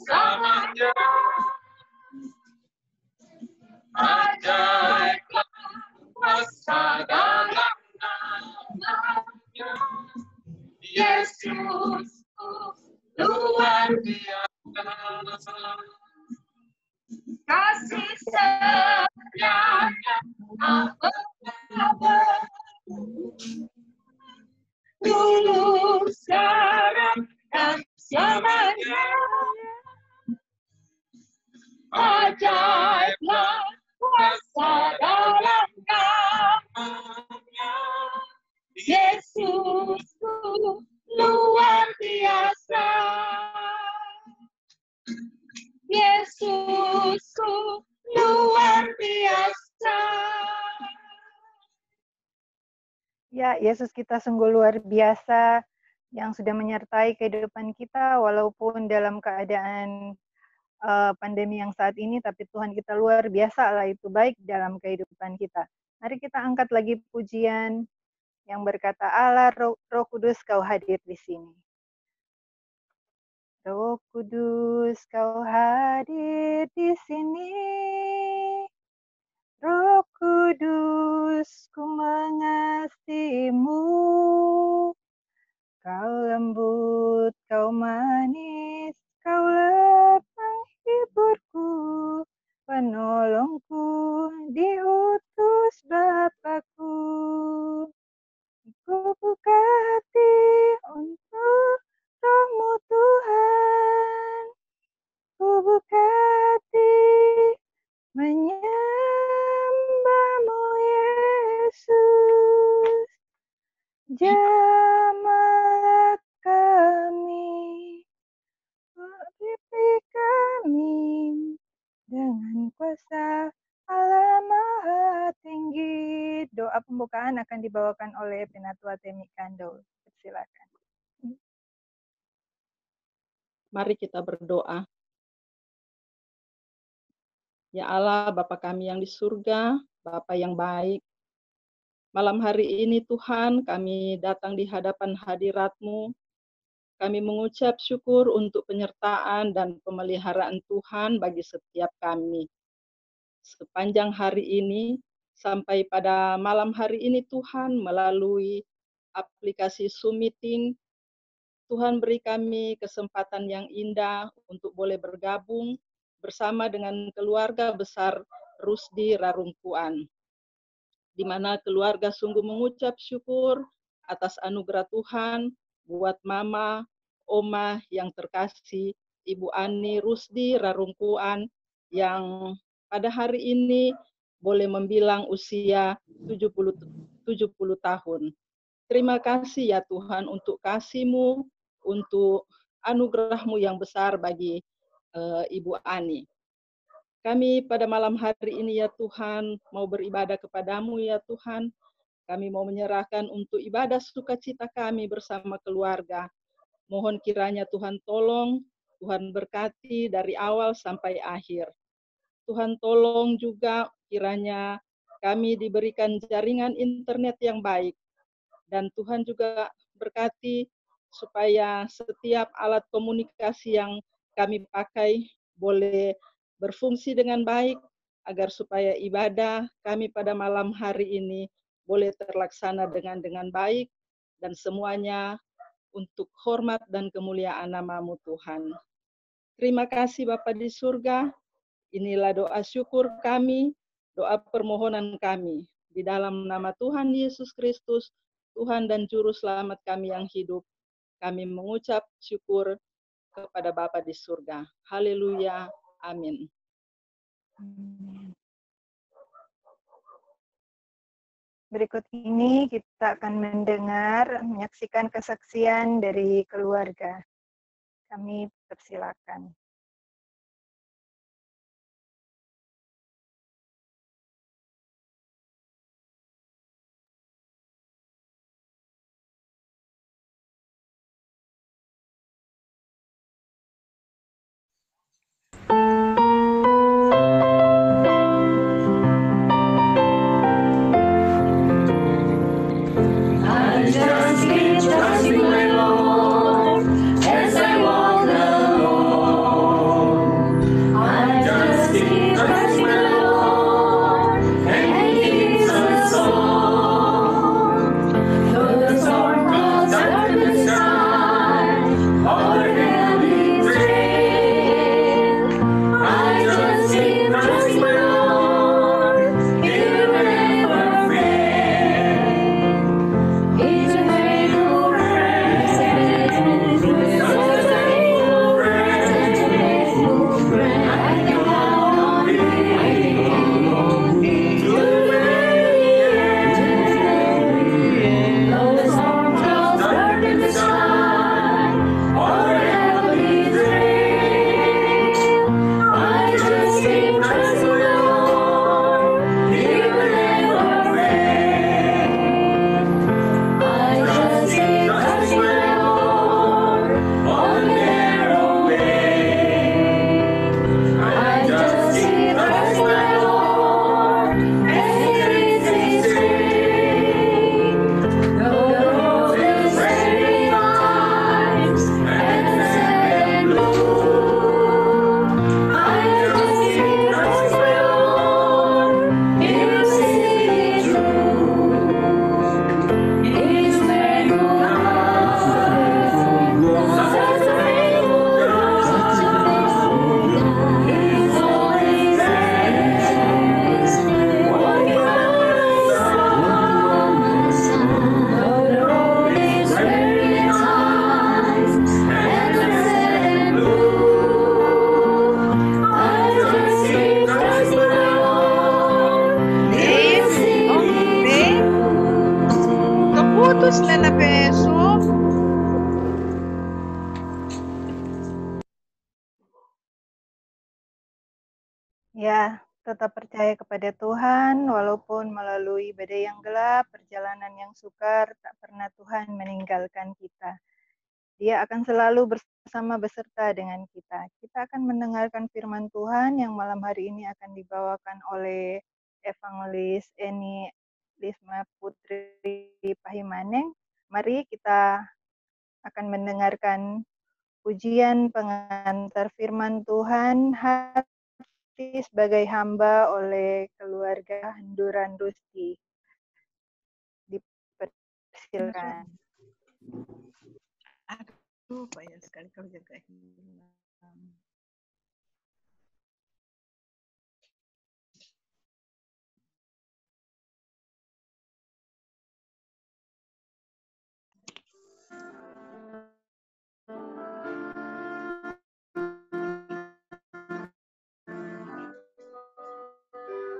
Samanya ajaiblah kuasa dalam nama-Nya. Yesus luar biasa. Kasih setianya apa-apa. Dulu, sekarang, dan selamanya. Ajaiblah kuasa dalam nama-Nya. Yesusku luar biasa. Yesusku luar biasa. Ya, Yesus kita sungguh luar biasa yang sudah menyertai kehidupan kita walaupun dalam keadaan pandemi yang saat ini, tapi Tuhan kita luar biasa lah, itu baik dalam kehidupan kita. Mari kita angkat lagi pujian yang berkata, Allah Roh Kudus kau hadir di sini. Roh Kudus kau hadir di sini. Roh Kudus ku mengasihimu. Kau lembut, kau manis, kau penghiburku, penolongku, diutus Bapakku. Ku buka hati untuk Roh-Mu Tuhan. Ku buka hati menyembah-Mu Yesus. Jamah kami, pipi kami dengan kuasa Allah Maha Tinggi. Doa pembukaan akan dibawakan oleh Penatua Temi Kandol. Silakan. Mari kita berdoa. Ya Allah, Bapa kami yang di surga, Bapa yang baik, malam hari ini Tuhan kami datang di hadapan hadirat-Mu. Kami mengucap syukur untuk penyertaan dan pemeliharaan Tuhan bagi setiap kami. Sepanjang hari ini, sampai pada malam hari ini Tuhan, melalui aplikasi Zoom Meeting, Tuhan beri kami kesempatan yang indah untuk boleh bergabung bersama dengan keluarga besar Rusdi Rarungkuan, di mana keluarga sungguh mengucap syukur atas anugerah Tuhan buat Mama, Oma yang terkasih, Ibu Ani Rusdi Rarungkuan yang pada hari ini boleh membilang usia 70 tahun. Terima kasih ya Tuhan untuk kasih-Mu, untuk anugerah-Mu yang besar bagi Ibu Ani. Kami pada malam hari ini ya Tuhan mau beribadah kepadamu ya Tuhan. Kami mau menyerahkan untuk ibadah sukacita kami bersama keluarga. Mohon kiranya Tuhan tolong, Tuhan berkati dari awal sampai akhir. Tuhan tolong juga kiranya kami diberikan jaringan internet yang baik. Dan Tuhan juga berkati supaya setiap alat komunikasi yang kami pakai boleh berfungsi dengan baik, agar supaya ibadah kami pada malam hari ini boleh terlaksana dengan baik, dan semuanya untuk hormat dan kemuliaan nama-Mu Tuhan. Terima kasih Bapa di surga, inilah doa syukur kami, doa permohonan kami, di dalam nama Tuhan Yesus Kristus, Tuhan dan Juru Selamat kami yang hidup, kami mengucap syukur kepada Bapa di surga. Haleluya, amin. Berikut ini kita akan menyaksikan kesaksian dari keluarga. Kami persilakan. Trusting my Lord as I walk alone. Ya, tetap percaya kepada Tuhan, walaupun melalui badai yang gelap, perjalanan yang sukar, tak pernah Tuhan meninggalkan kita. Dia akan selalu bersama beserta dengan kita. Kita akan mendengarkan firman Tuhan yang malam hari ini akan dibawakan oleh Evangelis Eni Lisma Putri Pahimaneng. Mari kita akan mendengarkan pujian pengantar firman Tuhan hati sebagai hamba oleh keluarga Handuran Rusti. Dipersilakan. Aduh, payah sekali kalau jaga hilang.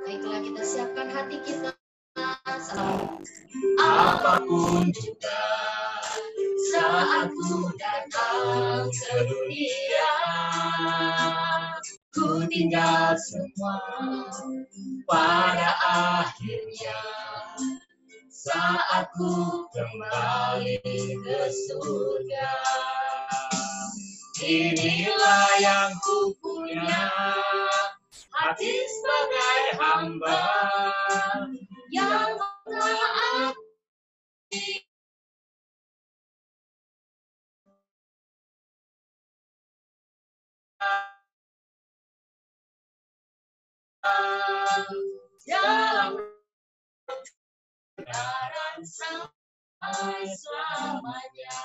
Baiklah, kita siapkan hati kita. Apapun juga saat ku datang ke dunia, ku tinggal semua pada akhirnya. Saat ku kembali ke surga, inilah yang ku punya, hati sebagai hamba yang taat. Dalam kebenaran sampai selamanya.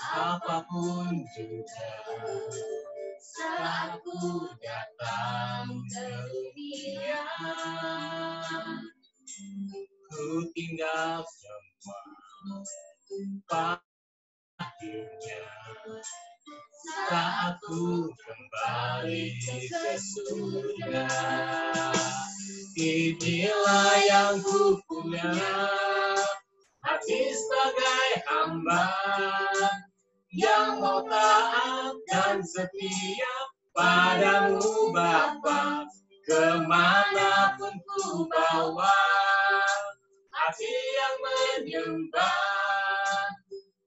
Apapun juga saat ku datang ke dunia, ku tinggal semua akhirnya. Saat ku kembali ke surga, inilah yang ku punya, hati sebagai hamba yang mau taat dan setia padamu Bapa. Kemanapun ku bawa hati yang menyembah,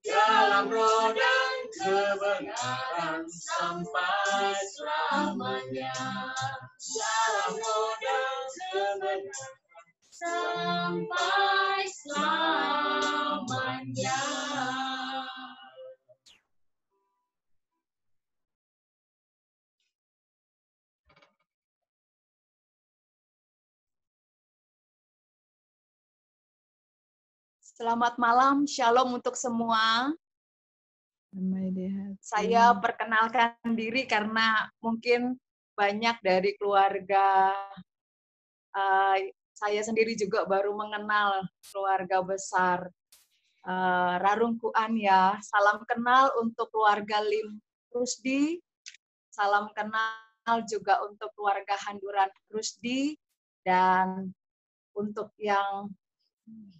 dalam roh dan kebenaran sampai selamanya. Dalam roh dan kebenaran sampai selamanya. Selamat malam, shalom untuk semua. Saya perkenalkan diri karena mungkin banyak dari keluarga saya sendiri juga baru mengenal keluarga besar Rarungkuan ya. Salam kenal untuk keluarga Lim Rusdi, salam kenal juga untuk keluarga Handuran Rusdi, dan untuk yang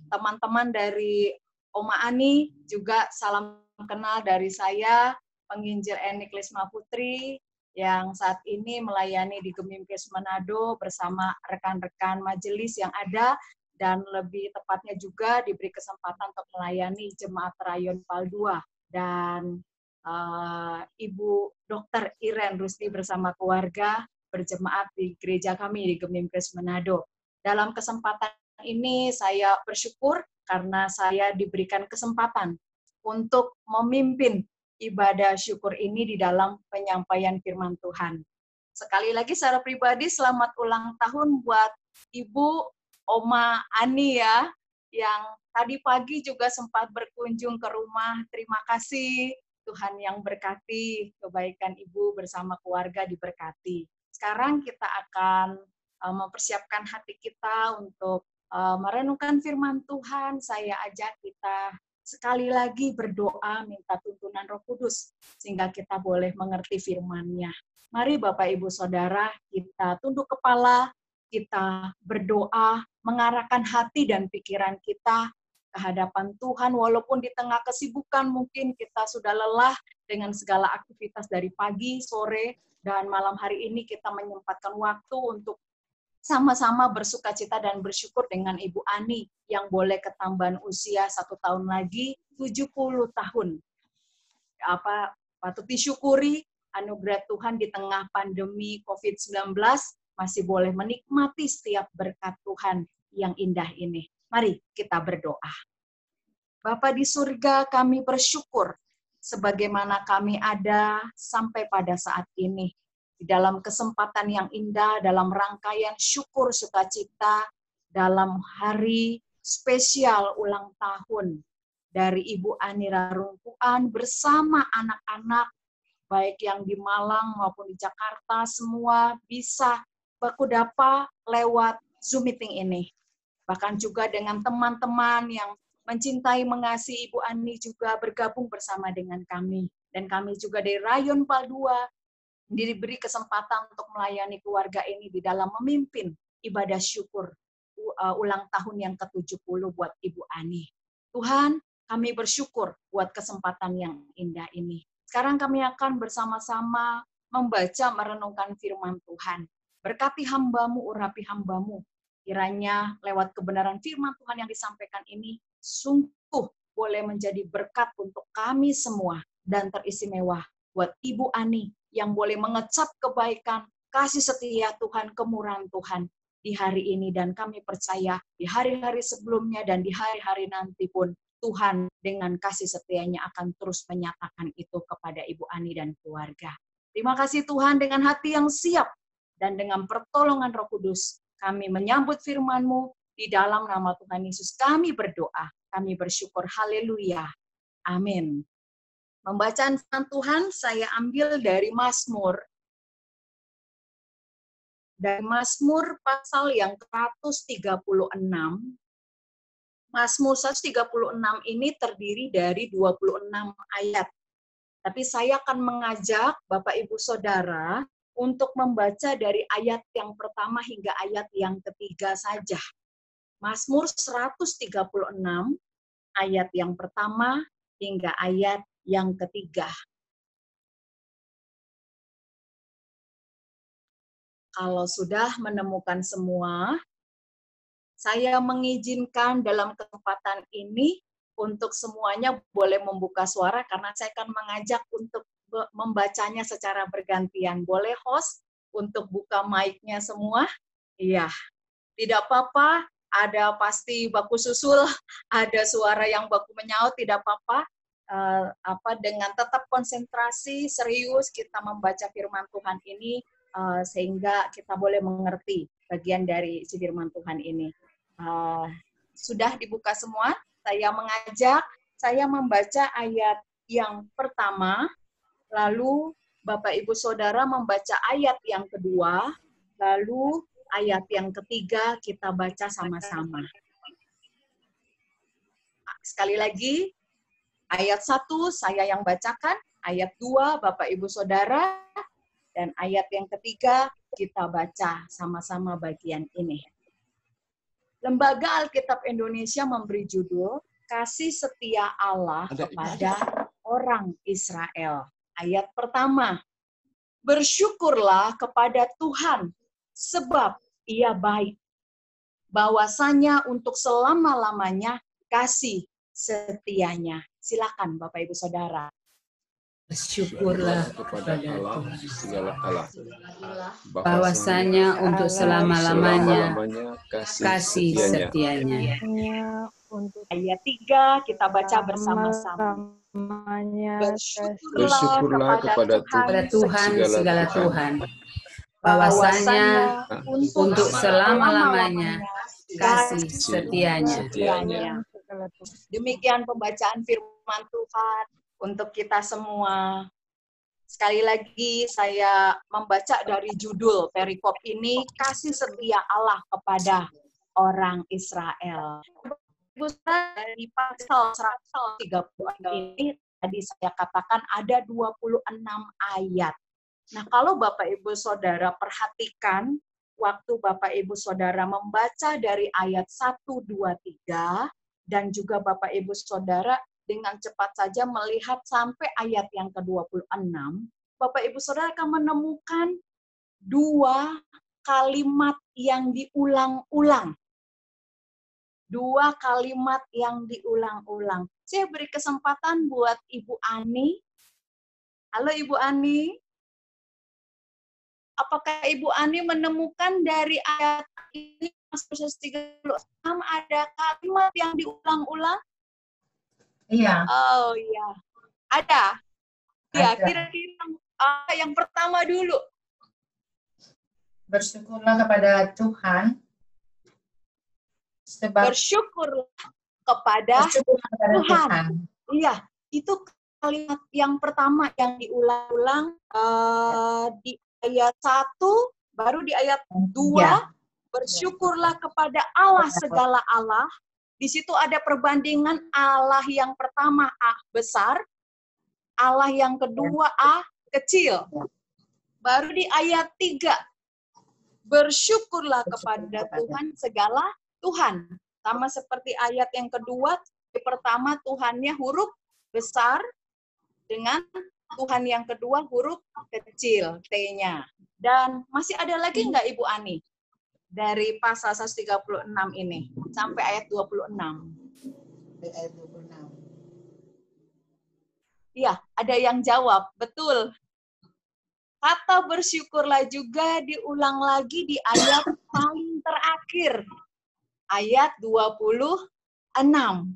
teman-teman dari Oma Ani juga salam kenal dari saya, penginjil Eni Lisma Putri yang saat ini melayani di Gemimpres Manado bersama rekan-rekan majelis yang ada, dan lebih tepatnya juga diberi kesempatan untuk melayani Jemaat Rayon Pal 2 dan Ibu Dr. Iren Rusdi bersama keluarga berjemaat di gereja kami di Gemimpres Manado. Dalam kesempatan ini saya bersyukur karena saya diberikan kesempatan untuk memimpin ibadah syukur ini di dalam penyampaian firman Tuhan. Sekali lagi secara pribadi selamat ulang tahun buat Ibu Oma Ani ya, yang tadi pagi juga sempat berkunjung ke rumah. Terima kasih, Tuhan yang berkati, kebaikan Ibu bersama keluarga diberkati. Sekarang kita akan mempersiapkan hati kita untuk merenungkan firman Tuhan. Saya ajak kita sekali lagi berdoa minta tuntunan Roh Kudus sehingga kita boleh mengerti firman-Nya. Mari Bapak Ibu Saudara, kita tunduk kepala, kita berdoa, mengarahkan hati dan pikiran kita kehadapan Tuhan, walaupun di tengah kesibukan mungkin kita sudah lelah dengan segala aktivitas dari pagi, sore, dan malam hari ini kita menyempatkan waktu untuk sama-sama bersukacita dan bersyukur dengan Ibu Ani yang boleh ketambahan usia 1 tahun lagi, 70 tahun. Patut disyukuri anugerah Tuhan di tengah pandemi COVID-19 masih boleh menikmati setiap berkat Tuhan yang indah ini. Mari kita berdoa. Bapa di surga, kami bersyukur sebagaimana kami ada sampai pada saat ini. Di dalam kesempatan yang indah, dalam rangkaian syukur sukacita, dalam hari spesial ulang tahun dari Ibu Ani Rarungkuan bersama anak-anak, baik yang di Malang maupun di Jakarta, semua bisa bakudapa lewat Zoom meeting ini. Bahkan juga dengan teman-teman yang mencintai, mengasihi Ibu Ani juga bergabung bersama dengan kami. Dan kami juga dari Rayon Pal 2 diberi kesempatan untuk melayani keluarga ini di dalam memimpin ibadah syukur ulang tahun yang ke-70 buat Ibu Ani. Tuhan, kami bersyukur buat kesempatan yang indah ini. Sekarang kami akan bersama-sama membaca, merenungkan firman Tuhan. Berkati hamba-Mu, urapi hamba-Mu. Kiranya lewat kebenaran firman Tuhan yang disampaikan ini, sungguh boleh menjadi berkat untuk kami semua dan teristimewa buat Ibu Ani yang boleh mengecap kebaikan, kasih setia Tuhan, kemurahan Tuhan di hari ini. Dan kami percaya di hari-hari sebelumnya dan di hari-hari nanti pun Tuhan dengan kasih setianya akan terus menyatakan itu kepada Ibu Ani dan keluarga. Terima kasih Tuhan, dengan hati yang siap dan dengan pertolongan Roh Kudus, kami menyambut firman-Mu. Di dalam nama Tuhan Yesus kami berdoa, kami bersyukur. Haleluya. Amin. Pembacaan firman Tuhan saya ambil dari Mazmur. Dari Mazmur pasal yang ke-136. Mazmur 136 ini terdiri dari 26 ayat. Tapi saya akan mengajak Bapak Ibu Saudara untuk membaca dari ayat yang pertama hingga ayat yang ketiga saja. Mazmur 136 ayat yang pertama hingga ayat yang ketiga. Kalau sudah menemukan semua, saya mengizinkan dalam kesempatan ini untuk semuanya boleh membuka suara karena saya akan mengajak untuk membacanya secara bergantian. Boleh host untuk buka mic-nya semua? Iya. Tidak apa-apa, ada pasti baku susul, ada suara yang baku menyaut, tidak apa-apa. Dengan tetap konsentrasi, serius kita membaca firman Tuhan ini sehingga kita boleh mengerti bagian dari isi firman Tuhan ini. Sudah dibuka semua? Saya mengajak, saya membaca ayat yang pertama, lalu Bapak Ibu Saudara membaca ayat yang kedua, lalu ayat yang ketiga kita baca sama-sama. Sekali lagi, ayat 1 saya yang bacakan, ayat 2 Bapak Ibu Saudara, dan ayat yang ketiga kita baca sama-sama bagian ini. Lembaga Alkitab Indonesia memberi judul Kasih Setia Allah kepada Orang Israel. Ayat pertama, bersyukurlah kepada Tuhan sebab Ia baik. Bahwasanya untuk selama-lamanya kasih setianya. Silakan Bapak Ibu Saudara. Bersyukurlah kepada Allah, segala Allah. Bahwasanya untuk selama-lamanya kasih setianya. Untuk Ayat 3 kita baca bersama-sama. Bersyukurlah kepada Tuhan segala Tuhan. Bahwasanya untuk selama-lamanya kasih setianya. Demikian pembacaan firman Tuhan untuk kita semua. Sekali lagi saya membaca dari judul perikop ini, kasih setia Allah kepada orang Israel. Dari pasal 136 ini tadi saya katakan ada 26 ayat. Nah, kalau Bapak Ibu Saudara perhatikan waktu Bapak Ibu Saudara membaca dari ayat 1, 2, 3 dan juga Bapak Ibu Saudara dengan cepat saja melihat sampai ayat yang ke-26, Bapak Ibu Saudara akan menemukan 2 kalimat yang diulang-ulang. 2 kalimat yang diulang-ulang. Saya beri kesempatan buat Ibu Ani. Halo Ibu Ani. Apakah Ibu Ani menemukan dari ayat ini, Mazmur 36, ada kalimat yang diulang-ulang? Iya. Oh iya. Ada? Ya, Ada. kira-kira yang pertama dulu. Bersyukurlah kepada Tuhan. Sebab Bersyukurlah kepada Tuhan. Iya, itu kalimat yang pertama yang diulang-ulang di ayat 1, baru di ayat 2, Ya. bersyukurlah kepada Allah segala Allah. Di situ ada perbandingan Allah yang pertama A besar, Allah yang kedua A kecil. Baru di ayat 3, bersyukurlah kepada Tuhan segala Tuhan. Sama seperti ayat yang kedua, di pertama Tuhannya huruf besar, dengan Tuhan yang kedua huruf kecil, T-nya. Dan masih ada lagi nggak Ibu Ani? Dari pasal 136 ini, sampai ayat 26. Di ayat 26. Iya, ada yang jawab, betul. Kata bersyukurlah juga diulang lagi di ayat paling terakhir. Ayat 26.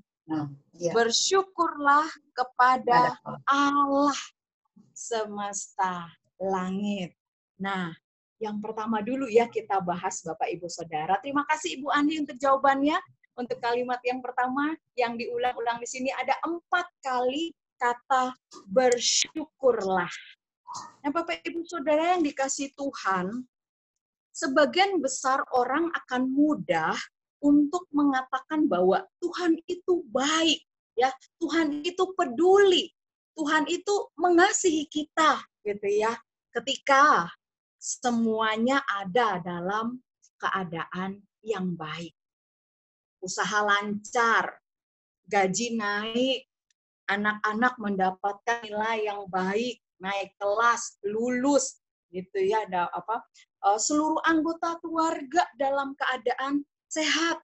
Ya. Bersyukurlah kepada Allah semesta langit. Nah, yang pertama dulu ya kita bahas Bapak Ibu Saudara. Terima kasih Ibu Andi untuk jawabannya. Untuk kalimat yang pertama yang diulang-ulang di sini ada 4 kali kata bersyukurlah. Nah, Bapak Ibu Saudara yang dikasih Tuhan, sebagian besar orang akan mudah untuk mengatakan bahwa Tuhan itu baik, ya. Tuhan itu peduli. Tuhan itu mengasihi kita, gitu ya. Ketika semuanya ada dalam keadaan yang baik. Usaha lancar, gaji naik, anak-anak mendapatkan nilai yang baik, naik kelas, lulus, gitu ya. Ada seluruh anggota keluarga dalam keadaan sehat.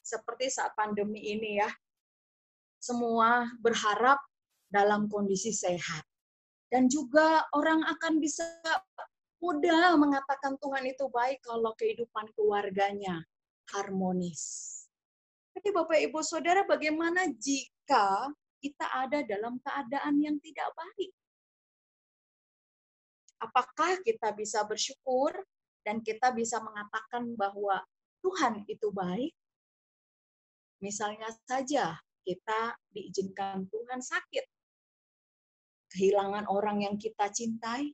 Seperti saat pandemi ini ya. Semua berharap dalam kondisi sehat. Dan juga orang akan bisa mudah mengatakan Tuhan itu baik kalau kehidupan keluarganya harmonis. Tapi Bapak Ibu Saudara, bagaimana jika kita ada dalam keadaan yang tidak baik? Apakah kita bisa bersyukur dan kita bisa mengatakan bahwa Tuhan itu baik? Misalnya saja kita diizinkan Tuhan sakit, kehilangan orang yang kita cintai,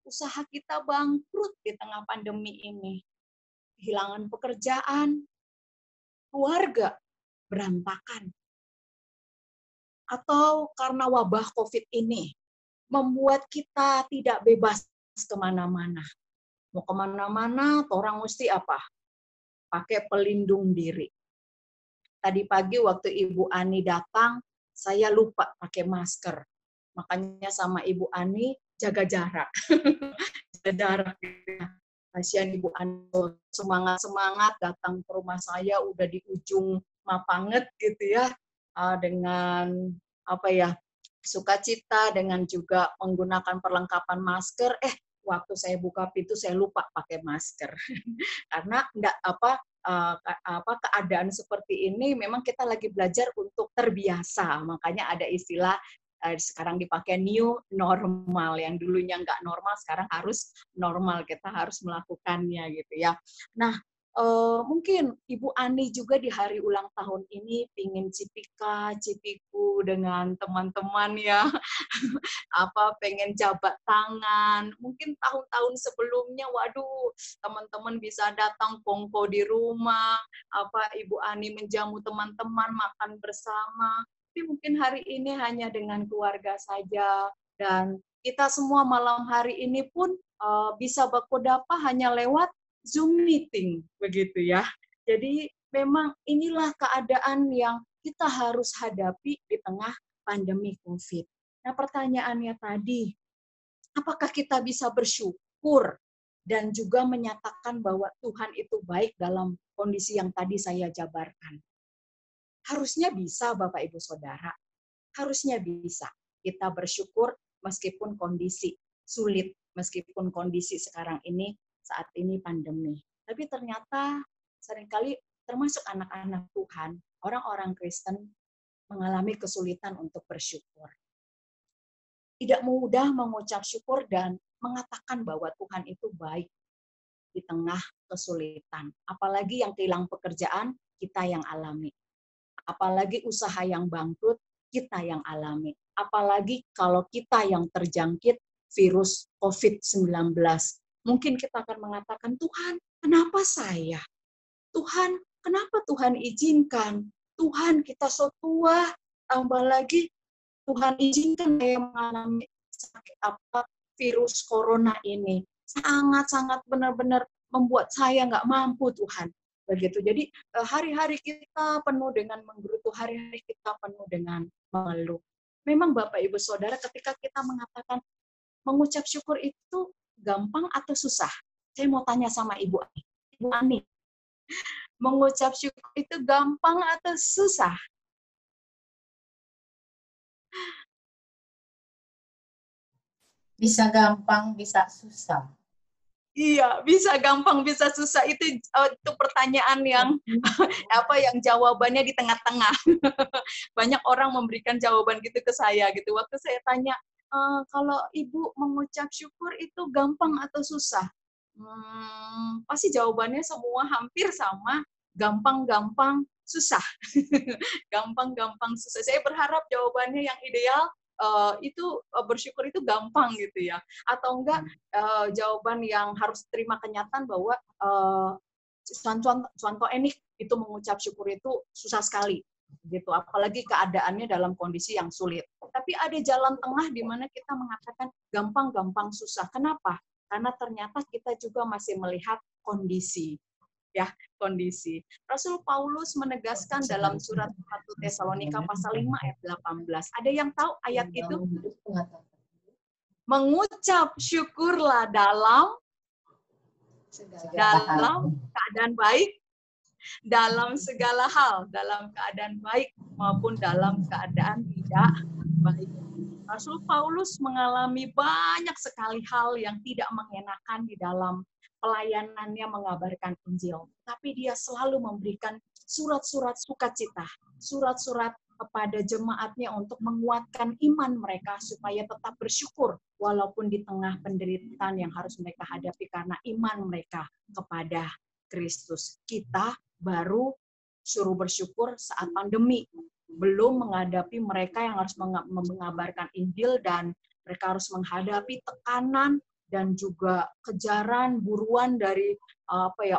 usaha kita bangkrut di tengah pandemi ini, kehilangan pekerjaan, keluarga berantakan. Atau karena wabah COVID ini, membuat kita tidak bebas kemana-mana. Mau kemana-mana, orang mesti apa? Pakai pelindung diri. Tadi pagi waktu Ibu Ani datang, saya lupa pakai masker. Makanya sama Ibu Ani, jaga jarak. Jaga jarak. Kasihan Ibu Ani semangat-semangat datang ke rumah saya, udah di ujung Mapanget gitu ya. Dengan sukacita, dengan juga menggunakan perlengkapan masker. Waktu saya buka pintu saya lupa pakai masker. Karena keadaan seperti ini memang kita lagi belajar untuk terbiasa. Makanya ada istilah sekarang dipakai new normal, yang dulunya nggak normal sekarang harus normal, kita harus melakukannya gitu ya. Nah, mungkin Ibu Ani juga di hari ulang tahun ini pingin cipika, cipiku dengan teman-teman ya, pengen jabat tangan. Mungkin tahun-tahun sebelumnya, waduh, teman-teman bisa datang kongko di rumah, Ibu Ani menjamu teman-teman makan bersama. Tapi mungkin hari ini hanya dengan keluarga saja, dan kita semua malam hari ini pun bisa berkodapa hanya lewat Zoom meeting, begitu ya. Jadi memang inilah keadaan yang kita harus hadapi di tengah pandemi COVID. Nah, pertanyaannya tadi, apakah kita bisa bersyukur dan juga menyatakan bahwa Tuhan itu baik dalam kondisi yang tadi saya jabarkan? Harusnya bisa, Bapak Ibu Saudara. Harusnya bisa. Kita bersyukur meskipun kondisi sulit, meskipun kondisi sekarang ini, saat ini pandemi. Tapi ternyata seringkali termasuk anak-anak Tuhan, orang-orang Kristen mengalami kesulitan untuk bersyukur. Tidak mudah mengucap syukur dan mengatakan bahwa Tuhan itu baik di tengah kesulitan. Apalagi yang kehilangan pekerjaan, kita yang alami. Apalagi usaha yang bangkrut, kita yang alami. Apalagi kalau kita yang terjangkit virus COVID-19. Mungkin kita akan mengatakan, Tuhan, kenapa saya? Tuhan, kenapa Tuhan izinkan? Tuhan, kita so tua, tambah lagi Tuhan izinkan saya mengalami sakit apa virus corona ini. Sangat-sangat benar-benar membuat saya nggak mampu, Tuhan. Begitu. Jadi hari-hari kita penuh dengan menggerutu, hari-hari kita penuh dengan mengeluh. Memang Bapak Ibu Saudara, ketika kita mengatakan mengucap syukur itu gampang atau susah? Saya mau tanya sama Ibu Ani. Mengucap syukur itu gampang atau susah? Bisa gampang, bisa susah. Iya, bisa gampang, bisa susah. Itu pertanyaan yang yang jawabannya di tengah-tengah. Banyak orang memberikan jawaban gitu ke saya gitu. Waktu saya tanya, kalau Ibu mengucap syukur itu gampang atau susah? Pasti jawabannya semua hampir sama, gampang-gampang susah. Gampang-gampang susah. Saya berharap jawabannya yang ideal itu bersyukur itu gampang gitu ya, atau enggak jawaban yang harus terima kenyataan bahwa contoh ini itu mengucap syukur itu susah sekali gitu, apalagi keadaannya dalam kondisi yang sulit. Tapi ada jalan tengah di mana kita mengatakan gampang-gampang susah. Kenapa? Karena ternyata kita juga masih melihat kondisi. Ya, kondisi. Rasul Paulus menegaskan dalam surat 1 Tesalonika pasal 5 ayat 18. Ada yang tahu ayat itu? Mengucap syukurlah dalam keadaan baik, dalam segala hal, dalam keadaan baik maupun dalam keadaan tidak baik. Rasul Paulus mengalami banyak sekali hal yang tidak mengenakan di dalam pelayanannya mengabarkan Injil. Tapi dia selalu memberikan surat-surat sukacita, surat-surat kepada jemaatnya untuk menguatkan iman mereka supaya tetap bersyukur walaupun di tengah penderitaan yang harus mereka hadapi karena iman mereka kepada Kristus. Kita baru suruh bersyukur saat pandemi, belum menghadapi mereka yang harus mengabarkan Injil dan mereka harus menghadapi tekanan dan juga kejaran, buruan dari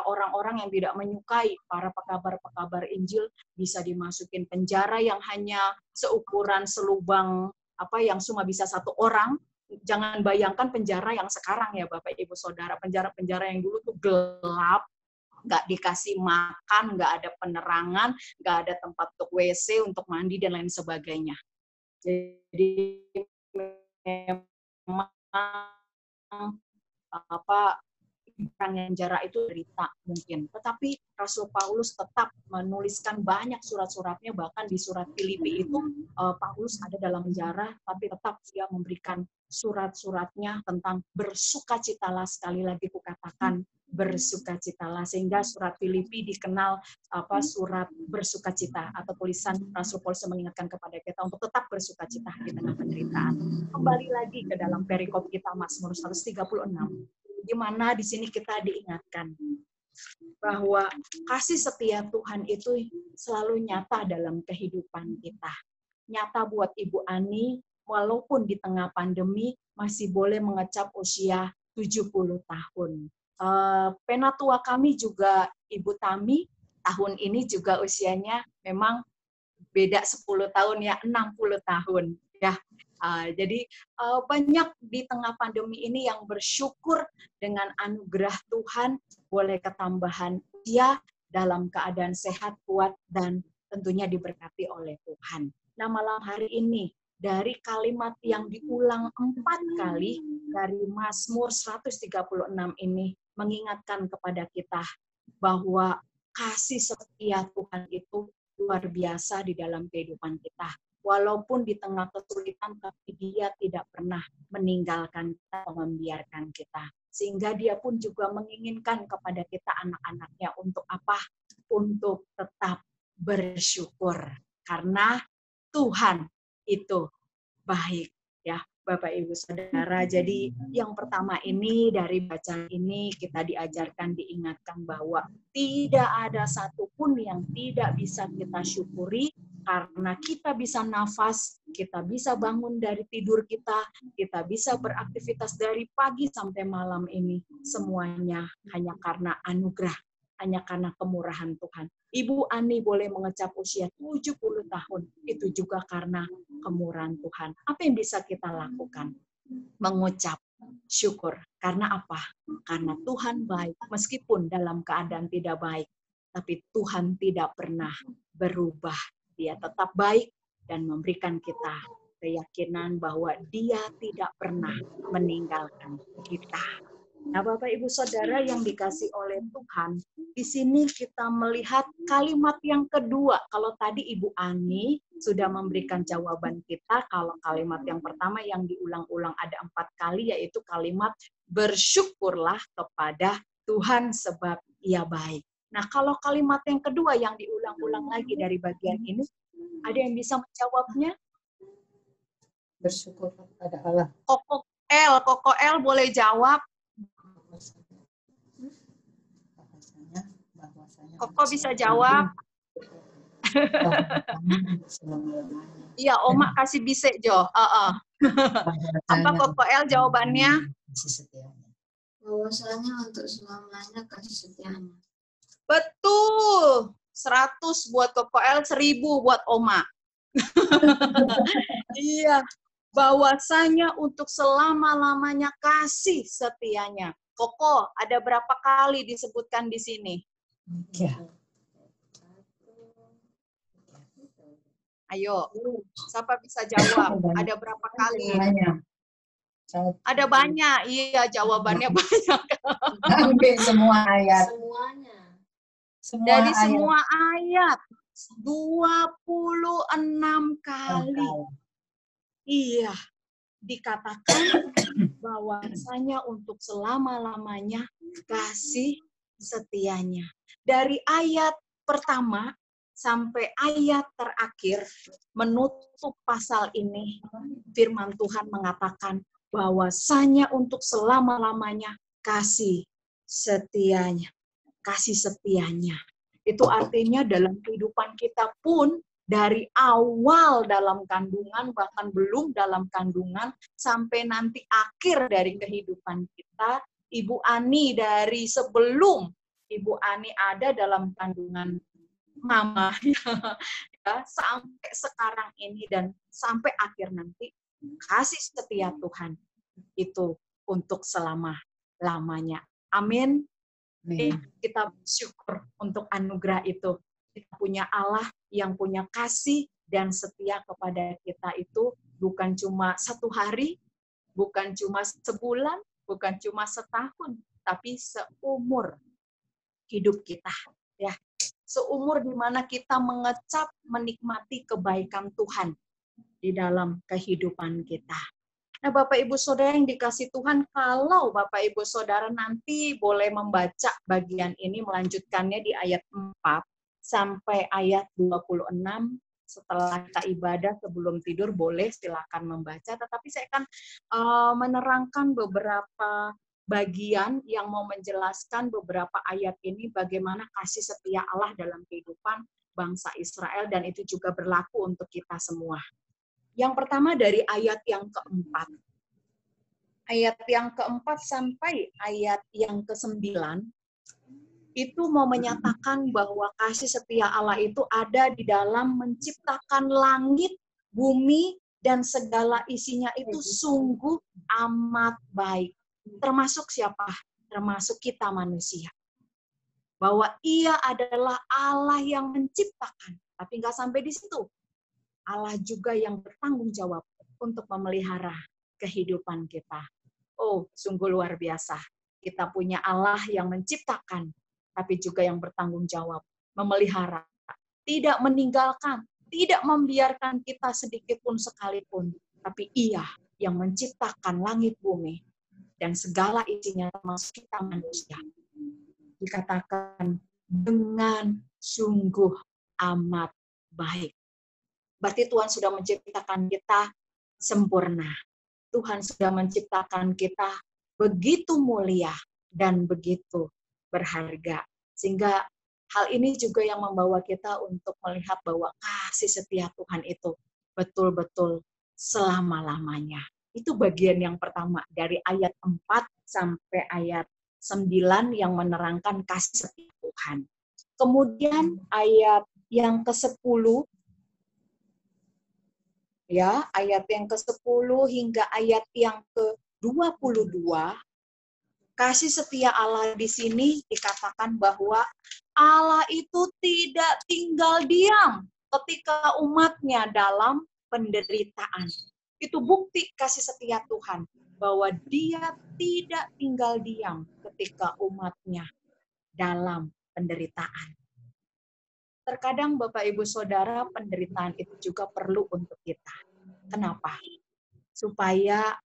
orang-orang yang tidak menyukai para pekabar-pekabar Injil, bisa dimasukin penjara yang hanya seukuran selubang yang cuma bisa satu orang. Jangan bayangkan penjara yang sekarang ya Bapak Ibu Saudara, penjara-penjara yang dulu tuh gelap, nggak dikasih makan, nggak ada penerangan, nggak ada tempat untuk WC, untuk mandi dan lain sebagainya. Jadi memang orang yang jarak itu derita mungkin. Tetapi Rasul Paulus tetap menuliskan banyak surat-suratnya, bahkan di surat Filipi itu Paulus ada dalam penjara, tapi tetap dia memberikan surat-suratnya tentang bersukacitalah, sekali lagi kukatakan bersukacitalah, sehingga surat Filipi dikenal surat bersukacita, atau tulisan Rasul Paulus mengingatkan kepada kita untuk tetap bersukacita di tengah penderitaan. Kembali lagi ke dalam perikop kita Mazmur 136. Di mana di sini kita diingatkan bahwa kasih setia Tuhan itu selalu nyata dalam kehidupan kita. Nyata buat Ibu Ani, walaupun di tengah pandemi masih boleh mengecap usia 70 tahun. Penatua kami juga Ibu Tami, tahun ini juga usianya memang beda 10 tahun ya, 60 tahun ya. Jadi banyak di tengah pandemi ini yang bersyukur dengan anugerah Tuhan boleh ketambahan usia dalam keadaan sehat, kuat, dan tentunya diberkati oleh Tuhan. Nah, malam hari ini, dari kalimat yang diulang 4 kali dari Mazmur 136 ini mengingatkan kepada kita bahwa kasih setia Tuhan itu luar biasa di dalam kehidupan kita. Walaupun di tengah kesulitan, tapi Dia tidak pernah meninggalkan kita atau membiarkan kita. Sehingga Dia pun juga menginginkan kepada kita anak-anaknya untuk apa? Untuk tetap bersyukur. Karena Tuhan itu baik, ya Bapak Ibu Saudara. Jadi yang pertama ini dari bacaan ini kita diajarkan, diingatkan bahwa tidak ada satupun yang tidak bisa kita syukuri, karena kita bisa nafas, kita bisa bangun dari tidur kita bisa beraktivitas dari pagi sampai malam ini. Semuanya hanya karena anugerah, hanya karena kemurahan Tuhan. Ibu Ani boleh mengecap usia 70 tahun, itu juga karena kemurahan Tuhan. Apa yang bisa kita lakukan? Mengucap syukur. Karena apa? Karena Tuhan baik, meskipun dalam keadaan tidak baik, tapi Tuhan tidak pernah berubah. Dia tetap baik dan memberikan kita keyakinan bahwa Dia tidak pernah meninggalkan kita. Nah, Bapak Ibu Saudara yang dikasih oleh Tuhan, di sini kita melihat kalimat yang kedua. Kalau tadi Ibu Ani sudah memberikan jawaban kita, kalau kalimat yang pertama yang diulang-ulang ada 4 kali, yaitu kalimat bersyukurlah kepada Tuhan sebab Ia baik. Nah, kalau kalimat yang kedua yang diulang-ulang lagi dari bagian ini, ada yang bisa menjawabnya? Bersyukur kepada Allah. Koko L boleh jawab. Koko bisa jawab. Iya, Oma kasih bisik Jo. Apa Koko L jawabannya? Bahwasanya untuk selamanya kasih setianya. Betul. 100 buat Koko L, 1000 buat Oma. Iya. Bahwasanya untuk selama-lamanya kasih setianya. Koko, ada berapa kali disebutkan di sini? Ya. Ayo, siapa bisa jawab? Ada berapa kali? Banyak. Ada banyak. Iya, jawabannya banyak. Hampir semua ayat. Semuanya. Dari semua ayat 26 kali. Iya, dikatakan bahwasanya untuk selama-lamanya kasih setianya. Dari ayat pertama sampai ayat terakhir menutup pasal ini, firman Tuhan mengatakan bahwasanya untuk selama-lamanya kasih setianya. Kasih setianya. Itu artinya dalam kehidupan kita pun dari awal dalam kandungan, bahkan belum dalam kandungan, sampai nanti akhir dari kehidupan kita, Ibu Ani dari sebelum Ibu Ani ada dalam kandungan mama, ya, sampai sekarang ini dan sampai akhir nanti, kasih setia Tuhan itu untuk selama-lamanya. Amin. Kita bersyukur untuk anugerah itu. Kita punya Allah yang punya kasih dan setia kepada kita itu bukan cuma 1 hari, bukan cuma sebulan, bukan cuma setahun, tapi seumur hidup kita. Ya, seumur di mana kita mengecap, menikmati kebaikan Tuhan di dalam kehidupan kita. Nah, Bapak Ibu Saudara yang dikasih Tuhan, kalau Bapak Ibu Saudara nanti boleh membaca bagian ini, melanjutkannya di ayat 4 sampai ayat 26, setelah kita ibadah sebelum tidur boleh silakan membaca, tetapi saya akan menerangkan beberapa bagian yang mau menjelaskan beberapa ayat ini, bagaimana kasih setia Allah dalam kehidupan bangsa Israel, dan itu juga berlaku untuk kita semua. Yang pertama dari ayat yang keempat. Ayat yang keempat sampai ayat yang ke-9, itu mau menyatakan bahwa kasih setia Allah itu ada di dalam menciptakan langit, bumi, dan segala isinya itu sungguh amat baik. Termasuk siapa? Termasuk kita manusia. bahwa Ia adalah Allah yang menciptakan. Tapi nggak sampai di situ. Allah juga yang bertanggung jawab untuk memelihara kehidupan kita. Oh, sungguh luar biasa. Kita punya Allah yang menciptakan, tapi juga yang bertanggung jawab, memelihara, tidak meninggalkan, tidak membiarkan kita sedikit pun sekalipun, tapi Ia yang menciptakan langit bumi dan segala isinya termasuk kita manusia. Dikatakan dengan sungguh amat baik. Berarti Tuhan sudah menciptakan kita sempurna. Tuhan sudah menciptakan kita begitu mulia dan begitu berharga. Sehingga hal ini juga yang membawa kita untuk melihat bahwa kasih setia Tuhan itu betul-betul selama-lamanya. Itu bagian yang pertama dari ayat 4 sampai ayat 9 yang menerangkan kasih setia Tuhan. Kemudian ayat yang ke-10, ya, ayat yang ke-10 hingga ayat yang ke-22, kasih setia Allah di sini dikatakan bahwa Allah itu tidak tinggal diam ketika umatnya dalam penderitaan. Itu bukti kasih setia Tuhan, bahwa Dia tidak tinggal diam ketika umatnya dalam penderitaan. Terkadang Bapak Ibu Saudara, penderitaan itu juga perlu untuk kita. Kenapa? Supaya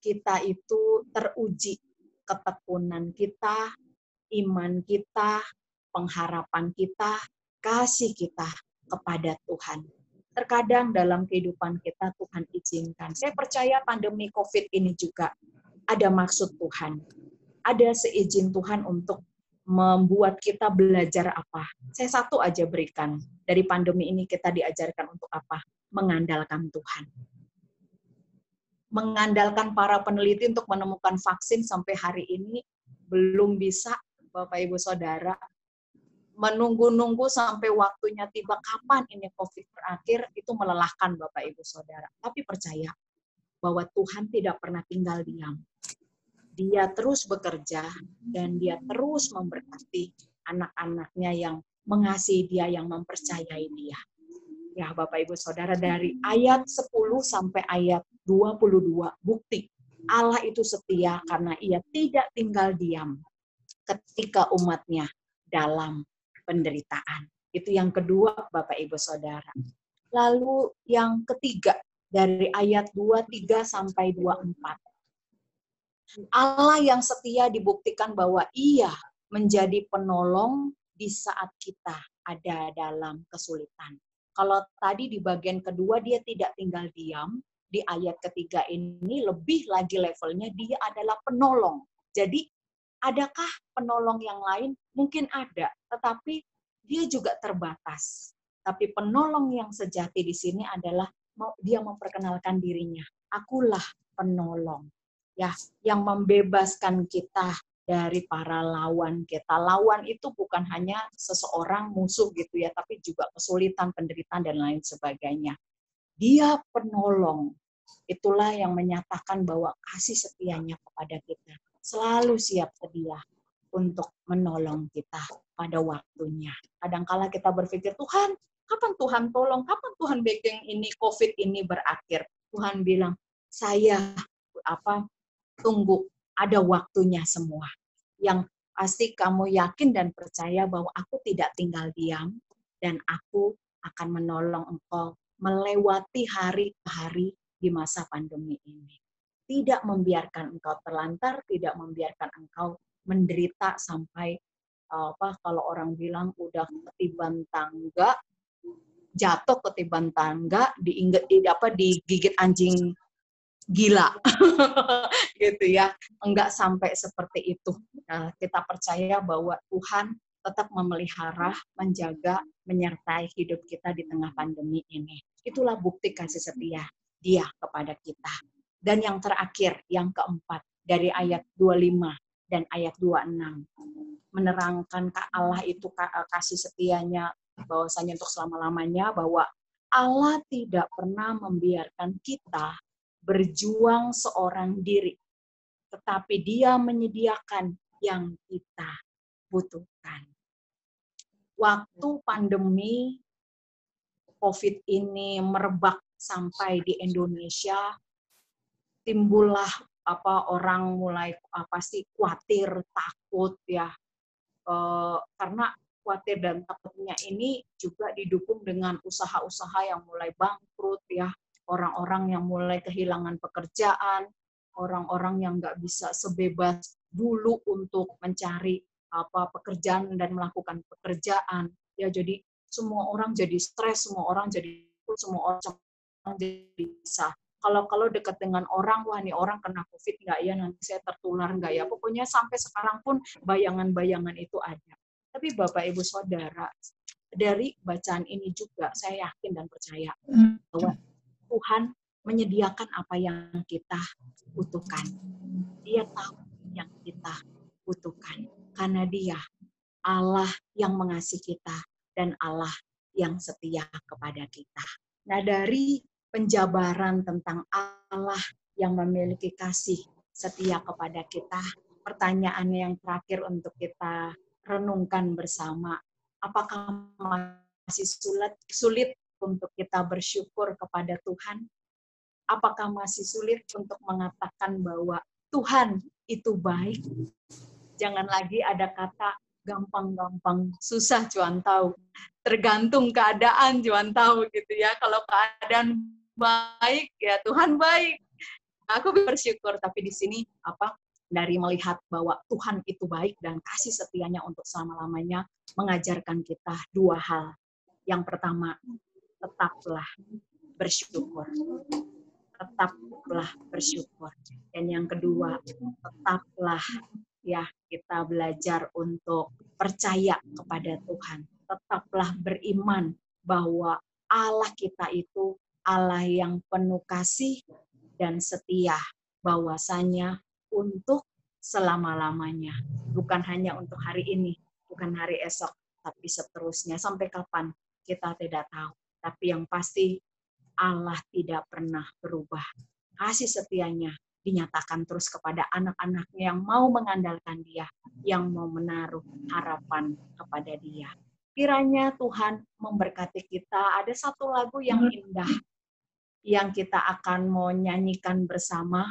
kita itu teruji ketekunan kita, iman kita, pengharapan kita, kasih kita kepada Tuhan. Terkadang dalam kehidupan kita Tuhan izinkan. Saya percaya pandemi COVID ini juga ada maksud Tuhan. Ada seizin Tuhan untuk membuat kita belajar apa. Saya satu aja berikan. Dari pandemi ini kita diajarkan untuk apa? Mengandalkan Tuhan. Mengandalkan para peneliti untuk menemukan vaksin sampai hari ini belum bisa, Bapak Ibu Saudara. Menunggu-nunggu sampai waktunya tiba kapan ini COVID berakhir, itu melelahkan Bapak Ibu Saudara. Tapi percaya bahwa Tuhan tidak pernah tinggal diam. Dia terus bekerja dan Dia terus memberkati anak-anaknya yang mengasihi Dia, yang mempercayai Dia. Ya Bapak Ibu Saudara, dari ayat 10 sampai ayat 22, bukti Allah itu setia karena Ia tidak tinggal diam ketika umatnya dalam penderitaan. Itu yang kedua Bapak Ibu Saudara. Lalu yang ketiga dari ayat 23 sampai 24. Allah yang setia dibuktikan bahwa Ia menjadi penolong di saat kita ada dalam kesulitan. Kalau tadi di bagian kedua Dia tidak tinggal diam, di ayat ketiga ini lebih lagi levelnya Dia adalah penolong. Jadi adakah penolong yang lain? Mungkin ada, tetapi dia juga terbatas. Tapi penolong yang sejati di sini adalah Dia memperkenalkan dirinya. Akulah penolong. Ya, yang membebaskan kita dari para lawan kita. Lawan itu bukan hanya seseorang musuh gitu ya, tapi juga kesulitan, penderitaan dan lain sebagainya. Dia penolong. Itulah yang menyatakan bahwa kasih setianya kepada kita selalu siap sedia untuk menolong kita pada waktunya. Kadangkala kita berpikir, Tuhan, kapan Tuhan tolong? Kapan Tuhan bikin ini COVID ini berakhir? Tuhan bilang, saya tunggu, ada waktunya semua. Yang pasti kamu yakin dan percaya bahwa aku tidak tinggal diam dan aku akan menolong engkau melewati hari-hari di masa pandemi ini. Tidak membiarkan engkau terlantar, tidak membiarkan engkau menderita sampai kalau orang bilang udah ketiban tangga, jatuh ketiban tangga, digigit anjing gila, gitu ya. Enggak sampai seperti itu. Nah, kita percaya bahwa Tuhan tetap memelihara, menjaga, menyertai hidup kita di tengah pandemi ini. Itulah bukti kasih setia Dia kepada kita. Dan yang terakhir, yang keempat, dari ayat 25 dan ayat 26. Menerangkan Allah itu kasih setianya, bahwasanya untuk selama-lamanya, bahwa Allah tidak pernah membiarkan kita berjuang seorang diri. Tetapi Dia menyediakan yang kita butuhkan. waktu pandemi COVID ini merebak sampai di Indonesia, timbullah orang mulai khawatir, takut ya, karena khawatir dan takutnya ini juga didukung dengan usaha-usaha yang mulai bangkrut ya, orang-orang yang mulai kehilangan pekerjaan, orang-orang yang nggak bisa sebebas dulu untuk mencari pekerjaan dan melakukan pekerjaan ya, jadi semua orang jadi stres, semua orang jadi bisa kalau dekat dengan orang, wah nih orang kena COVID nggak ya, nanti saya tertular nggak ya, pokoknya sampai sekarang pun bayangan-bayangan itu ada. Tapi Bapak Ibu Saudara, dari bacaan ini juga saya yakin dan percaya bahwa Tuhan menyediakan apa yang kita butuhkan. Dia tahu yang kita butuhkan. Karena Dia Allah yang mengasihi kita dan Allah yang setia kepada kita. Nah, dari penjabaran tentang Allah yang memiliki kasih setia kepada kita, pertanyaan yang terakhir untuk kita renungkan bersama, apakah masih sulit untuk kita bersyukur kepada Tuhan? Apakah masih sulit untuk mengatakan bahwa Tuhan itu baik? Jangan lagi ada kata gampang-gampang, susah Tuhan tahu. Tergantung keadaan Tuhan tahu gitu ya. Kalau keadaan baik ya Tuhan baik. Aku bersyukur, tapi di sini dari melihat bahwa Tuhan itu baik dan kasih setianya untuk selama-lamanya mengajarkan kita dua hal. Yang pertama, tetaplah bersyukur. Tetaplah bersyukur. Dan yang kedua, tetaplah ya kita belajar untuk percaya kepada Tuhan. Tetaplah beriman bahwa Allah kita itu Allah yang penuh kasih dan setia, bahwasanya untuk selama-lamanya. Bukan hanya untuk hari ini, bukan hari esok, tapi seterusnya. Sampai kapan kita tidak tahu. Tapi yang pasti Allah tidak pernah berubah. Kasih setianya dinyatakan terus kepada anak-anaknya yang mau mengandalkan Dia, yang mau menaruh harapan kepada Dia. Kiranya Tuhan memberkati kita. Ada satu lagu yang indah yang kita akan mau nyanyikan bersama.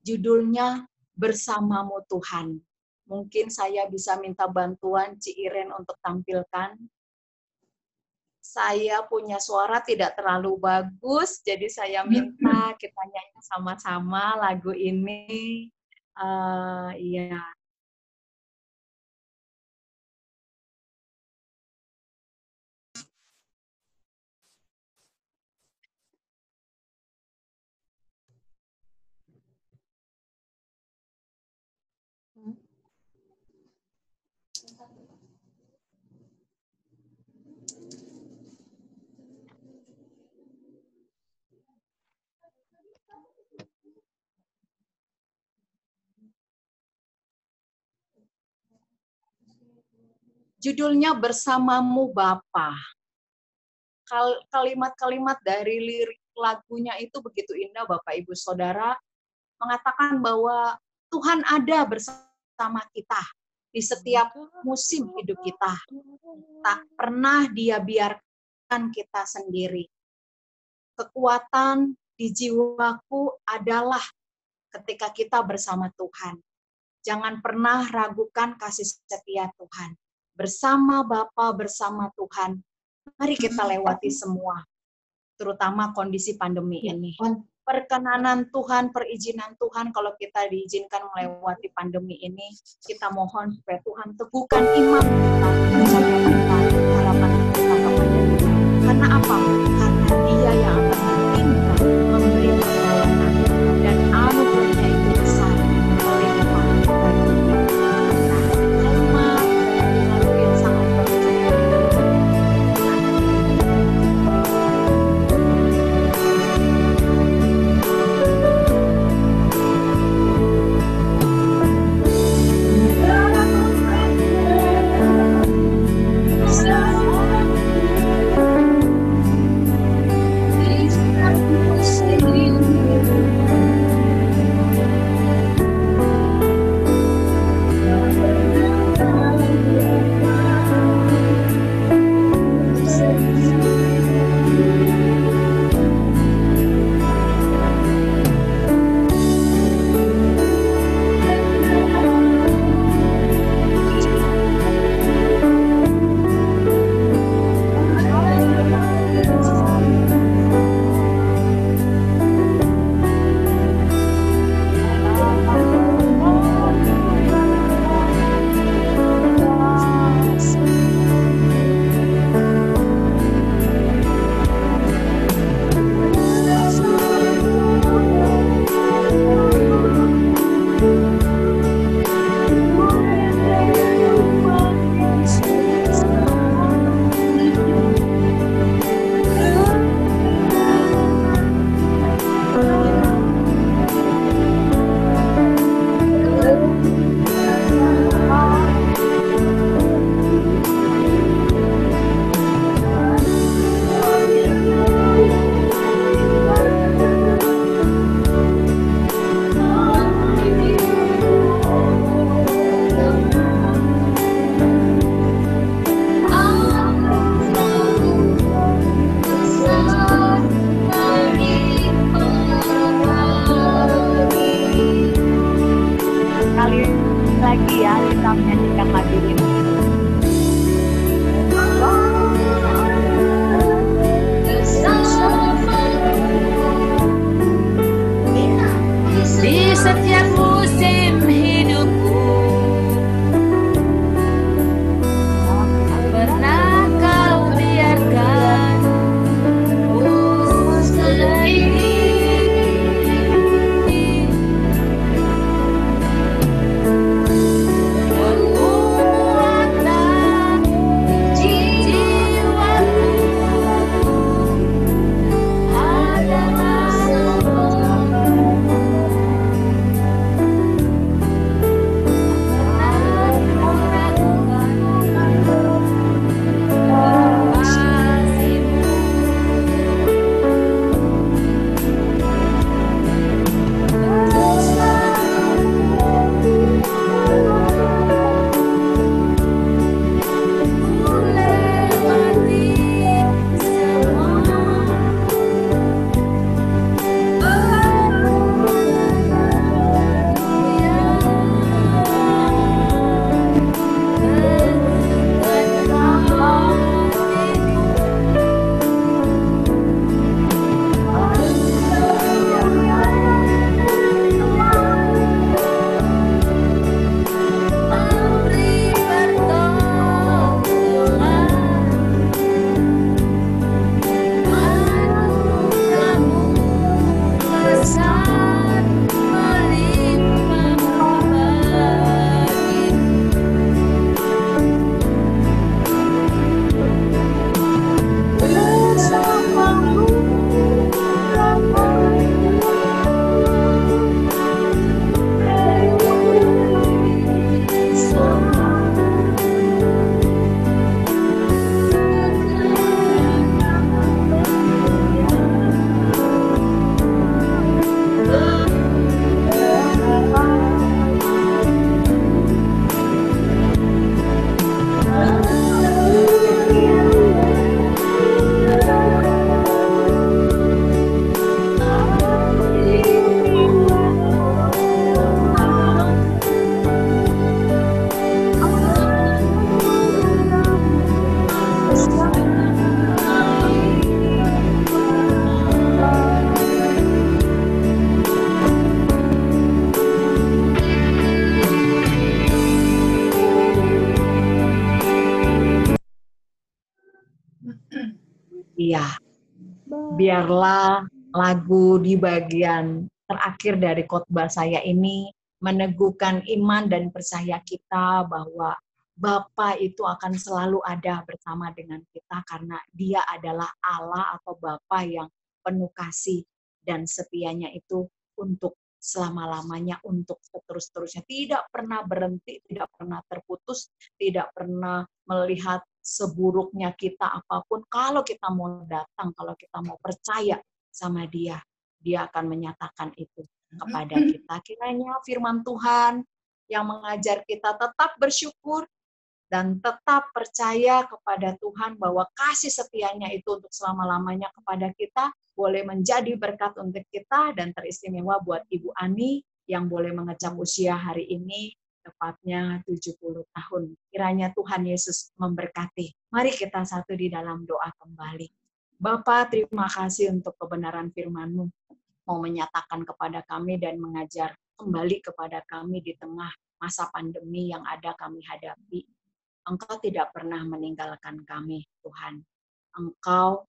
Judulnya Bersamamu Tuhan. Mungkin saya bisa minta bantuan Ci Iren untuk tampilkan. Saya punya suara tidak terlalu bagus, jadi saya minta kita nyanyi sama-sama lagu ini. Iya. Judulnya Bersamamu Bapa. Kalimat-kalimat dari lirik lagunya itu begitu indah Bapak Ibu Saudara, mengatakan bahwa Tuhan ada bersama kita di setiap musim hidup kita. Tak pernah Dia biarkan kita sendiri. Kekuatan di jiwaku adalah ketika kita bersama Tuhan. Jangan pernah ragukan kasih setia Tuhan. Bersama Bapa, bersama Tuhan, mari kita lewati semua, terutama kondisi pandemi ini. Perkenanan Tuhan, perizinan Tuhan, kalau kita diizinkan melewati pandemi ini, kita mohon supaya Tuhan teguhkan iman kita, percaya kita, harapan kita kepada Dia. Karena apa? Karena Dia yang akan meminta, memberi pertolongan, dan anugerahnya itu besar, melimpah bagi kita. biarlah lagu di bagian terakhir dari khotbah saya ini meneguhkan iman dan percaya kita bahwa Bapa itu akan selalu ada bersama dengan kita karena Dia adalah Allah atau Bapa yang penuh kasih dan setianya itu untuk selama-lamanya, untuk seterus-terusnya. Tidak pernah berhenti, tidak pernah terputus, tidak pernah melihat seburuknya kita apapun. Kalau kita mau datang, kalau kita mau percaya sama Dia, Dia akan menyatakan itu kepada kita. Kiranya firman Tuhan yang mengajar kita tetap bersyukur dan tetap percaya kepada Tuhan bahwa kasih setianya itu untuk selama-lamanya kepada kita boleh menjadi berkat untuk kita dan teristimewa buat Ibu Ani yang boleh mengecap usia hari ini tepatnya 70 tahun. Kiranya Tuhan Yesus memberkati. Mari kita satu di dalam doa kembali. Bapa, terima kasih untuk kebenaran firman-Mu. Mau menyatakan kepada kami dan mengajar kembali kepada kami di tengah masa pandemi yang ada kami hadapi. Engkau tidak pernah meninggalkan kami, Tuhan. Engkau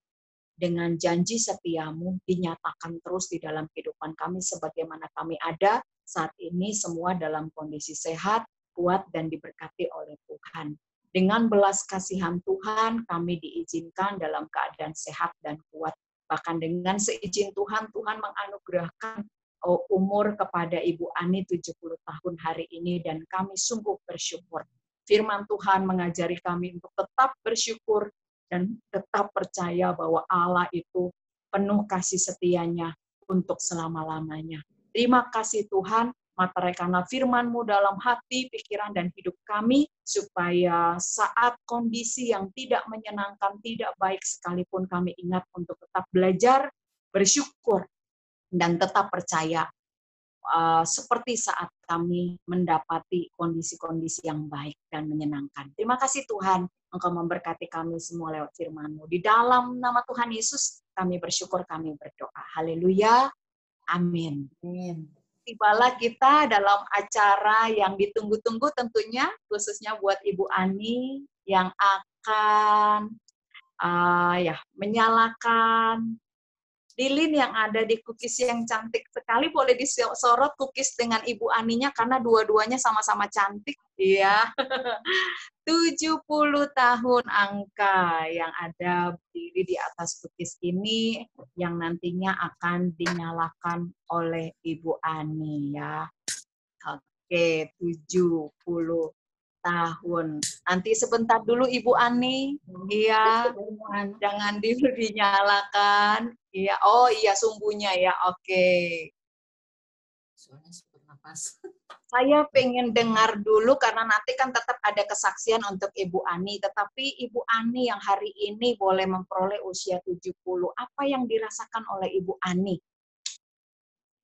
dengan janji setiamu dinyatakan terus di dalam kehidupan kami sebagaimana kami ada saat ini semua dalam kondisi sehat, kuat, dan diberkati oleh Tuhan. Dengan belas kasihan Tuhan, kami diizinkan dalam keadaan sehat dan kuat. Bahkan dengan seizin Tuhan, Tuhan menganugerahkan umur kepada Ibu Ani 70 tahun hari ini dan kami sungguh bersyukur. Firman Tuhan mengajari kami untuk tetap bersyukur dan tetap percaya bahwa Allah itu penuh kasih setianya untuk selama-lamanya. Terima kasih Tuhan, meteraikanlah firman-Mu dalam hati, pikiran, dan hidup kami, supaya saat kondisi yang tidak menyenangkan, tidak baik sekalipun kami ingat untuk tetap belajar, bersyukur, dan tetap percaya. Seperti saat kami mendapati kondisi-kondisi yang baik dan menyenangkan. Terima kasih Tuhan, Engkau memberkati kami semua lewat firman-Mu. Di dalam nama Tuhan Yesus, kami bersyukur, kami berdoa. Haleluya. Amin. Tibalah kita dalam acara yang ditunggu-tunggu tentunya, khususnya buat Ibu Ani yang akan menyalakan lilin yang ada di cookies yang cantik sekali. Boleh disorot cookies dengan Ibu Aninya karena dua-duanya sama-sama cantik. Iya. 70 tahun angka yang ada berdiri di atas cookies ini yang nantinya akan dinyalakan oleh Ibu Ani ya. Oke, 70 tahun. Nanti sebentar dulu Ibu Ani. Iya. Jangan dinyalakan. Iya. Oh iya, sumbunya ya. Oke. Saya pengen dengar dulu karena nanti kan tetap ada kesaksian untuk Ibu Ani. Tetapi Ibu Ani yang hari ini boleh memperoleh usia 70. Apa yang dirasakan oleh Ibu Ani?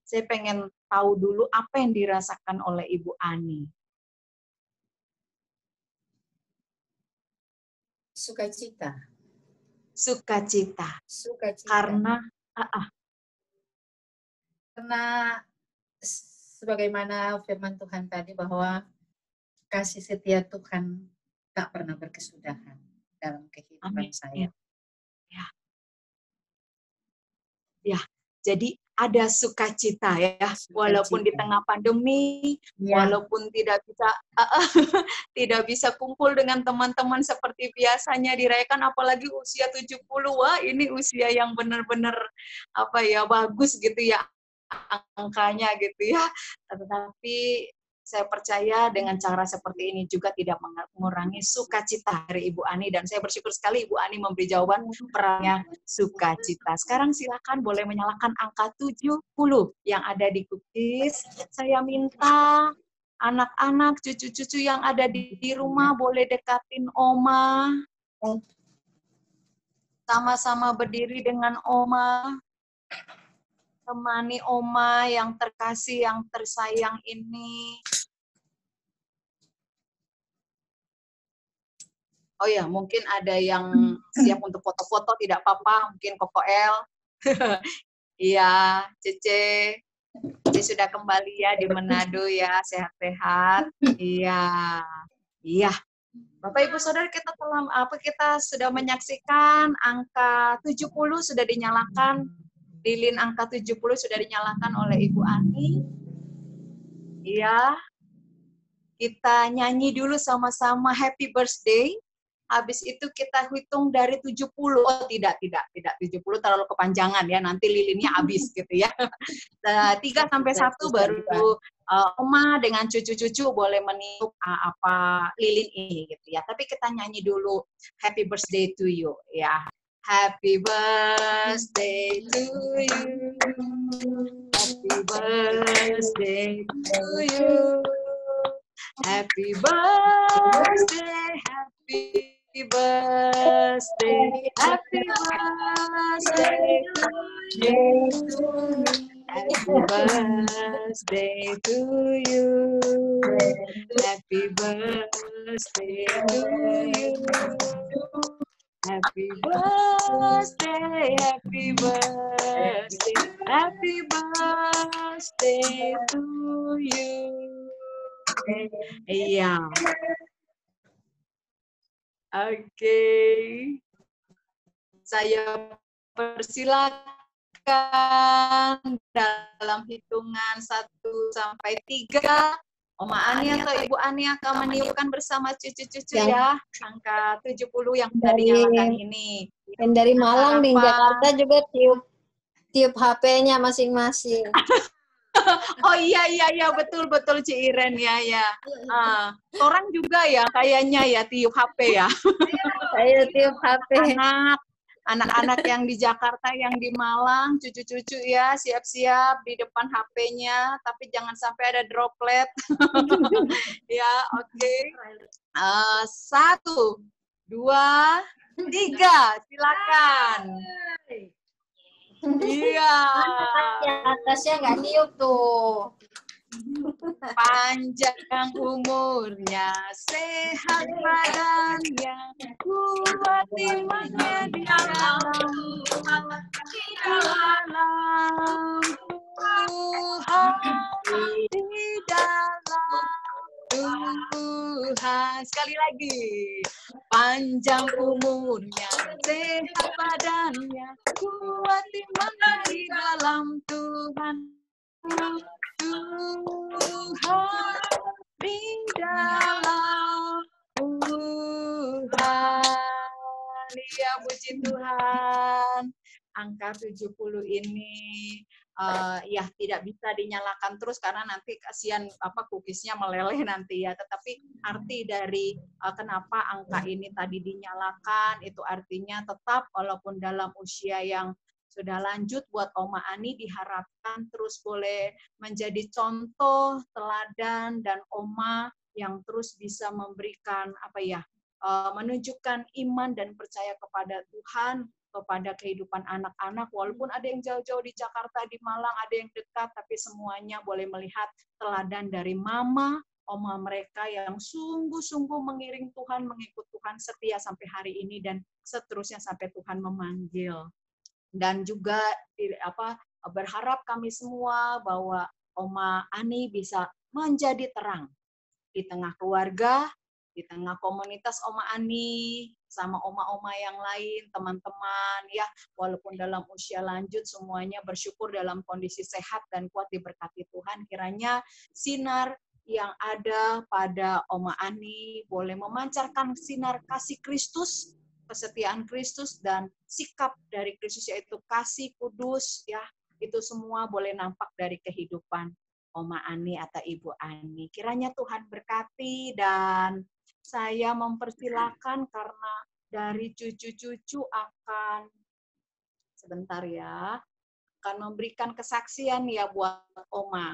Saya pengen tahu dulu apa yang dirasakan oleh Ibu Ani. Sukacita. Sukacita. Karena Karena sebagaimana firman Tuhan tadi bahwa kasih setia Tuhan tak pernah berkesudahan dalam kehidupan saya. Ya, jadi ada sukacita ya, walaupun di tengah pandemi, walaupun tidak bisa kumpul dengan teman-teman seperti biasanya dirayakan, apalagi usia 70, wah ini usia yang benar-benar bagus gitu ya angkanya gitu ya. Tetapi saya percaya dengan cara seperti ini juga tidak mengurangi sukacita dari Ibu Ani. Dan saya bersyukur sekali Ibu Ani memberi jawaban perannya sukacita. Sekarang silakan boleh menyalakan angka 70 yang ada di cookies. Saya minta anak-anak, cucu-cucu yang ada di rumah boleh dekatin Oma. Sama-sama berdiri dengan Oma. Temani Oma yang terkasih, yang tersayang ini. Oh ya, mungkin ada yang siap untuk foto-foto, tidak apa-apa, mungkin Koko El. Iya, Cece sudah kembali ya di Manado ya, sehat-sehat. Iya. Bapak Ibu Saudara, kita sudah menyaksikan angka 70 sudah dinyalakan. Lilin angka 70 sudah dinyalakan oleh Ibu Ani. Iya. Kita nyanyi dulu sama-sama Happy Birthday. Habis itu kita hitung dari 70. Oh, tidak 70 terlalu kepanjangan ya. Nanti lilinnya habis gitu ya. 3 sampai 1 baru Oma dengan cucu-cucu boleh meniup apa lilin ini gitu ya. Tapi kita nyanyi dulu Happy Birthday to you ya. Happy birthday to you. Happy birthday to you. Happy birthday, happy birthday, happy birthday to you. Happy birthday to you. Happy birthday to you. Happy birthday, happy birthday, happy birthday to you. Iya. Oke. Saya persilakan dalam hitungan 1 sampai 3. Oma Ani atau Ibu Ani akan meniupkan bersama cucu-cucu ya. Angka 70 yang sudah dinyalakan ini. Yang dari Malang di Jakarta juga tiup HP-nya masing-masing. Oh iya betul Ci Iren ya. Orang juga ya kayaknya ya tiup HP ya. Saya tiup HP. Anak-anak yang di Jakarta, yang di Malang, cucu-cucu ya siap-siap di depan HP-nya, tapi jangan sampai ada droplet. Ya, oke. 1, 2, 3, silakan. Iya. Atasnya nggak niup tuh. Panjang umurnya, sehat badannya, kuat imannya di dalam Tuhan, di dalam Tuhan. Sekali lagi, panjang umurnya, sehat badannya, kuat imannya di dalam Tuhan. Tuhan di dalam Tuhan. Ya, puji Tuhan. Angka 70 ini ya tidak bisa dinyalakan terus karena nanti kasihan cookiesnya meleleh nanti ya. Tetapi arti dari kenapa angka ini tadi dinyalakan itu artinya tetap walaupun dalam usia yang sudah lanjut buat Oma Ani diharapkan terus boleh menjadi contoh, teladan, dan Oma yang terus bisa memberikan menunjukkan iman dan percaya kepada Tuhan, kepada kehidupan anak-anak, walaupun ada yang jauh-jauh di Jakarta, di Malang, ada yang dekat, tapi semuanya boleh melihat teladan dari mama, Oma mereka yang sungguh-sungguh mengiring Tuhan, mengikut Tuhan setia sampai hari ini, dan seterusnya sampai Tuhan memanggil. Dan juga berharap kami semua bahwa Oma Ani bisa menjadi terang di tengah keluarga, di tengah komunitas Oma Ani, sama oma-oma yang lain, teman-teman, ya, walaupun dalam usia lanjut, semuanya bersyukur dalam kondisi sehat dan kuat diberkati Tuhan. Kiranya sinar yang ada pada Oma Ani boleh memancarkan sinar kasih Kristus, kesetiaan Kristus, dan sikap dari Kristus, yaitu kasih kudus, ya, itu semua boleh nampak dari kehidupan Oma Ani atau Ibu Ani. Kiranya Tuhan berkati, dan saya mempersilakan karena dari cucu-cucu akan, sebentar ya, akan memberikan kesaksian ya buat Oma.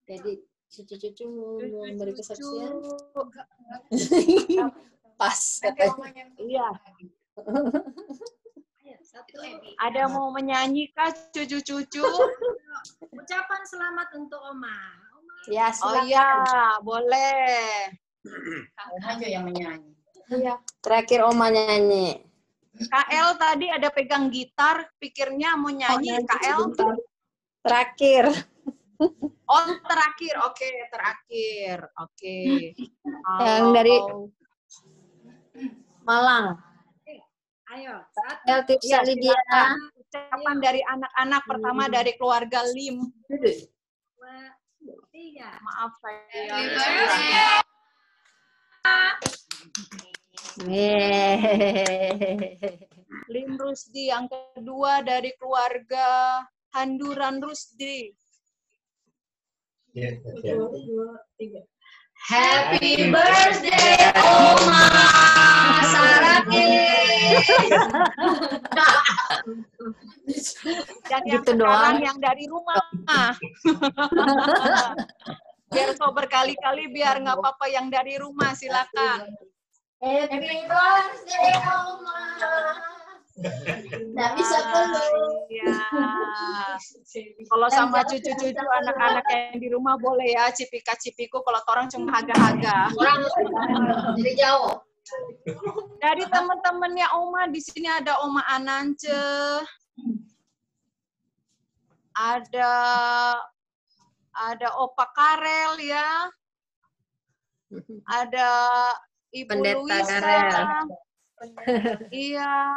Jadi cucu-cucu mau memberi kesaksian. Pas katanya. Iya. Ada mau menyanyi kah cucu-cucu? Ucapan selamat untuk Oma. Ya, silakan. Oh iya, boleh. Oma aja yang menyanyi. Iya. Terakhir Oma nyanyi. KL tadi ada pegang gitar, pikirnya mau nyanyi KL. Terakhir. Oh, terakhir. Oke, terakhir. Oke. Yang dari Malang. Ayo, Eltipsa Lydia. silakan. Ucapan dari anak-anak pertama dari keluarga Lim. 2, 3. Maaf saya. Lim Rusdi yang kedua dari keluarga Handuran Rusdi. Happy birthday, Oma Sarati. Dan yang Gitu sekarang doang. yang dari rumah. Biar so berkali-kali, biar nggak apa-apa yang dari rumah, silakan. Happy birthday, Oma. Nggak bisa peluk. Iya. Kalau sama cucu-cucu anak-anak yang di rumah boleh ya, cipika-cipiku. Kalau orang cuma haga-haga. Orang dari jauh. Dari teman-temannya Oma, di sini ada Oma Anance, ada Opa Karel ya, ada Ibu Pendeta Luisa. Karel. Iya,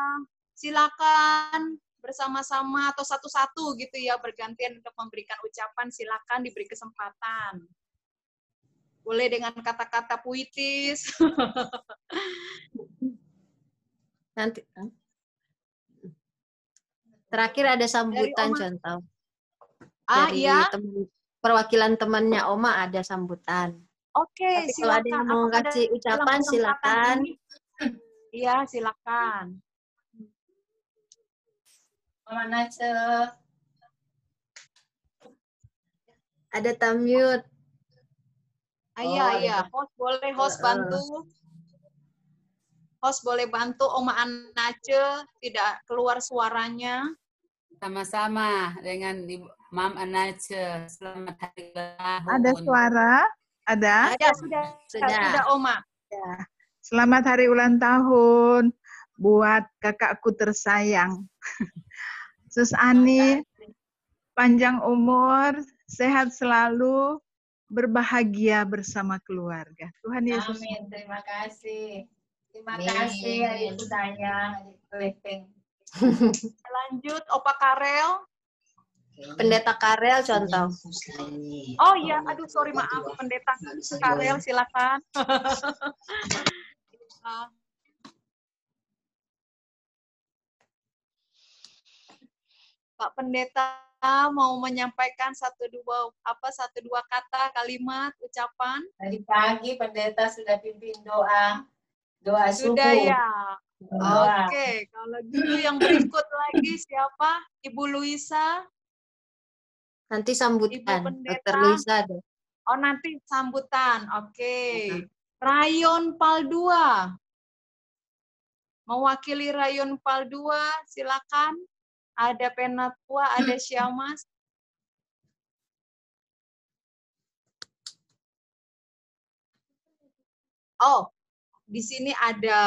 silakan bersama-sama atau satu-satu gitu ya, bergantian untuk memberikan ucapan. Silakan diberi kesempatan. Boleh dengan kata-kata puitis. Nanti. Terakhir ada sambutan Oma. contoh. Dari Dari perwakilan temannya Oma ada sambutan. Oke, Tapi kalau ada yang mau kasih ucapan silakan. Iya, silakan. Mama Nace. Ada tamute. Iya. Host boleh, host bantu. Host boleh bantu Oma Anace, tidak keluar suaranya. Sama-sama dengan Ibu Mam Anace. Selamat hari ulang tahun. Ada suara? Ada? Ya, sudah Oma. Ya. Selamat hari ulang tahun buat kakakku tersayang. Sus Ani, panjang umur, sehat selalu, berbahagia bersama keluarga. Tuhan Yesus. Amin. Terima kasih. Terima kasih adikku sayang, adikku Lempeng. Lanjut Opa Karel. Pendeta Karel contoh. Oh iya, aduh sorry maaf, Pendeta Karel silakan. Pak Pendeta mau menyampaikan satu dua kata, kalimat, ucapan. Tadi pagi Pendeta sudah pimpin doa subuh. Sudah ya. Oke, kalau gitu yang berikut lagi siapa? Ibu Luisa. Nanti sambutan. Ibu Pendeta. Dr. Luisa deh. Oh nanti sambutan. Oke. Rayon Pal 2. Mewakili Rayon Pal 2, silakan. Ada Penatua, ada Syamas. Oh, di sini ada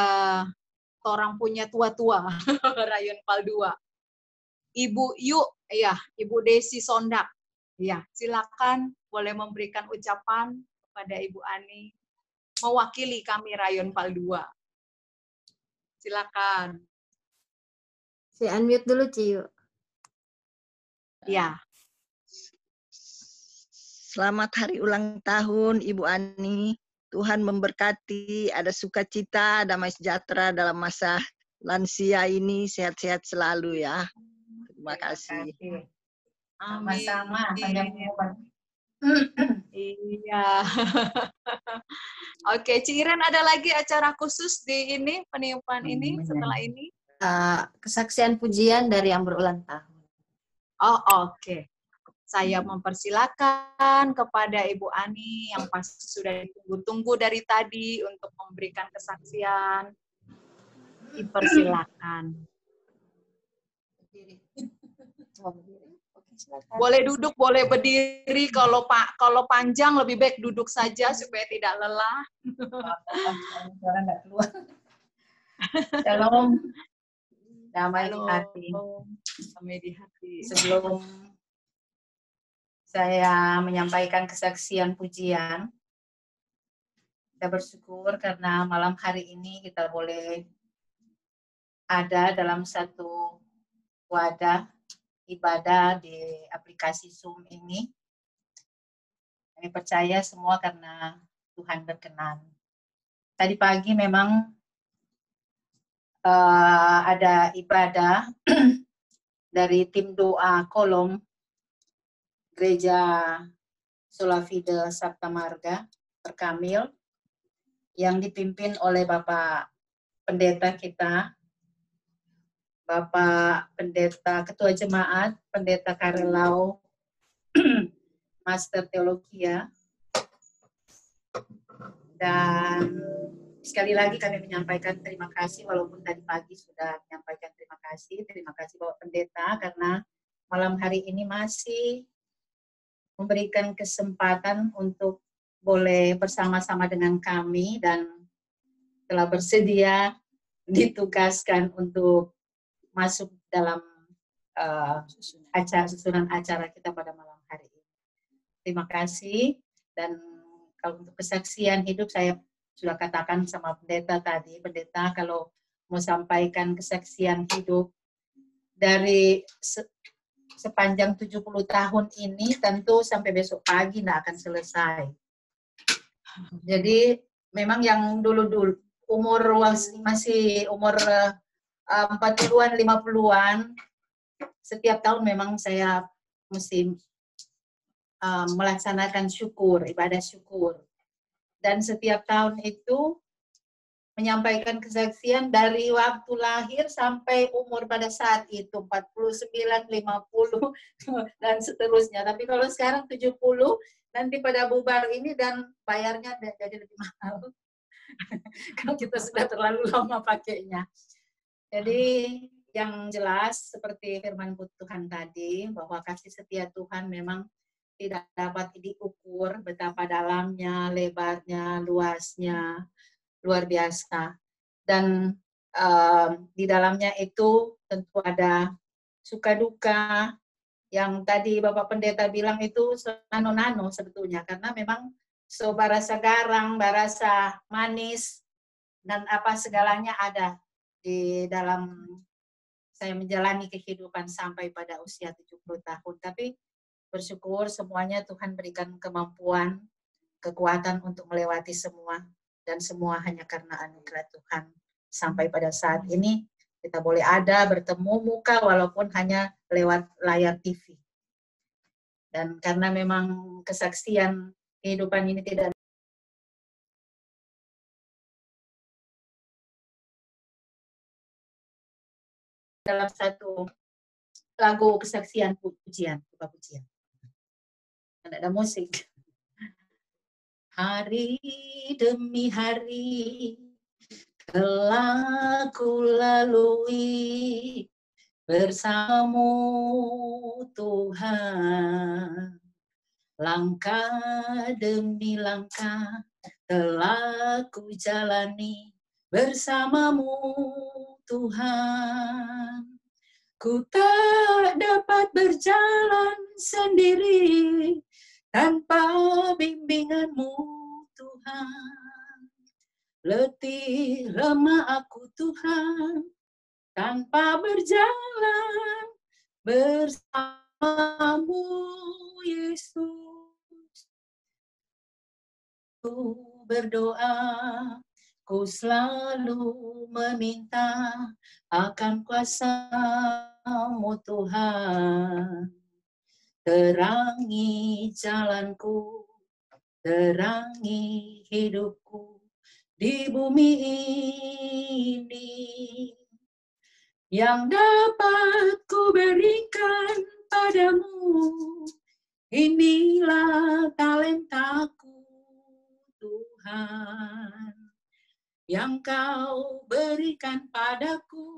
orang punya tua-tua, Rayon Pal 2. Ibu Yu, ya, Ibu Desi Sondak. Ya, silakan boleh memberikan ucapan kepada Ibu Ani. Mewakili kami Rayon Pal 2. Silakan. Si unmute dulu, Ciyu. Ya. Selamat hari ulang tahun Ibu Ani. Tuhan memberkati, ada sukacita, damai sejahtera dalam masa lansia ini. Sehat-sehat selalu ya. Terima kasih. Sama-sama. Panjang umur. Iya. Oke, Ciren ada lagi acara khusus di ini, peniupan ini setelah ini? Kesaksian pujian dari yang berulang tahun. Oh, oke. Saya mempersilakan kepada Ibu Ani yang pasti sudah ditunggu-tunggu dari tadi untuk memberikan kesaksian. Dipersilakan. Boleh duduk, boleh berdiri. Kalau panjang lebih baik duduk saja supaya tidak lelah. Shalom. Damai di hati. Damai di hati. saya menyampaikan kesaksian pujian. Kita bersyukur karena malam hari ini kita boleh ada dalam satu wadah ibadah di aplikasi Zoom ini. Kami percaya semua karena Tuhan berkenan. Tadi pagi memang ada ibadah dari tim doa Kolom Gereja Solafide Sabta Marga Perkamil yang dipimpin oleh Bapak Pendeta kita, Bapak Pendeta Ketua Jemaat, Pendeta Karelau, Master Teologia. Dan sekali lagi kami menyampaikan terima kasih, walaupun tadi pagi sudah menyampaikan terima kasih Bapak Pendeta karena malam hari ini masih memberikan kesempatan untuk boleh bersama-sama dengan kami dan telah bersedia ditugaskan untuk masuk dalam susunan acara kita pada malam hari ini. Terima kasih. Dan kalau untuk kesaksian hidup, saya sudah katakan sama pendeta tadi, pendeta kalau mau sampaikan kesaksian hidup dari sepanjang 70 tahun ini tentu sampai besok pagi tidak akan selesai. Jadi memang yang dulu-dulu masih umur 40-an, 50-an, setiap tahun memang saya mesti melaksanakan syukur, ibadah syukur. Dan setiap tahun itu menyampaikan kesaksian dari waktu lahir sampai umur pada saat itu 49, 50 dan seterusnya. Tapi kalau sekarang 70 nanti pada bubar ini dan bayarnya jadi lebih mahal. Kalau kita sudah terlalu lama pakainya. Jadi yang jelas seperti firman Tuhan tadi bahwa kasih setia Tuhan memang tidak dapat diukur betapa dalamnya, lebarnya, luasnya, luar biasa. Dan di dalamnya itu tentu ada suka duka yang tadi Bapak Pendeta bilang itu nano-nano sebetulnya, karena memang barasa garang, barasa manis, dan apa segalanya ada di dalam saya menjalani kehidupan sampai pada usia 70 tahun. Tapi bersyukur semuanya Tuhan berikan kemampuan, kekuatan untuk melewati semua. Dan semua hanya karena anugerah Tuhan. Sampai pada saat ini kita boleh ada bertemu muka walaupun hanya lewat layar TV. Dan karena memang kesaksian kehidupan ini tidak dalam satu lagu kesaksian pujian. Ada musik. Hari demi hari telah ku lalui bersamamu Tuhan. Langkah demi langkah telah ku jalani bersamamu Tuhan. Ku tak dapat berjalan sendiri tanpa bimbinganmu Tuhan. Letih lemah aku Tuhan, tanpa berjalan bersamamu Yesus. Ku berdoa, ku selalu meminta akan kuasa-Mu Tuhan. Terangi jalanku, terangi hidupku di bumi ini. Yang dapat ku berikan padamu, inilah talentaku Tuhan. Yang Kau berikan padaku,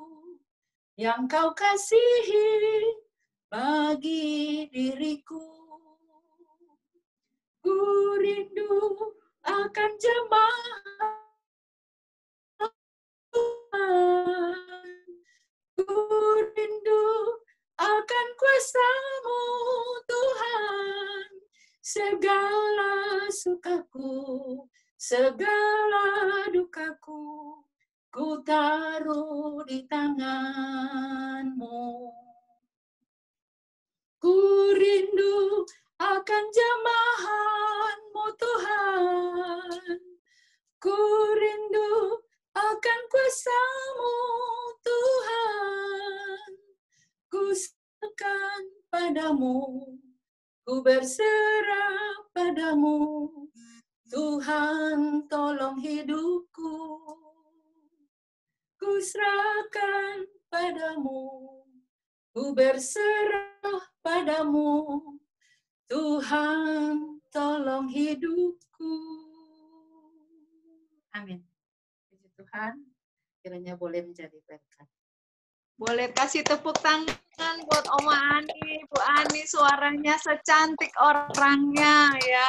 yang Kau kasihi bagi diriku. Ku rindu akan jemaat Tuhan. Ku rindu akan kuasa-Mu Tuhan. segala sukaku, segala dukaku, ku taruh di tangan-Mu. Ku rindu akan jamahan-Mu Tuhan, ku rindu akan kuasa-Mu Tuhan, ku serahkan padamu, ku berserah padamu, Tuhan tolong hidupku, ku serahkan padamu, ku berserah padamu, Tuhan tolong hidupku. Amin. Puji Tuhan, kiranya boleh menjadi berkat. Boleh kasih tepuk tangan buat Oma Ani, Bu Ani, suaranya secantik orangnya ya.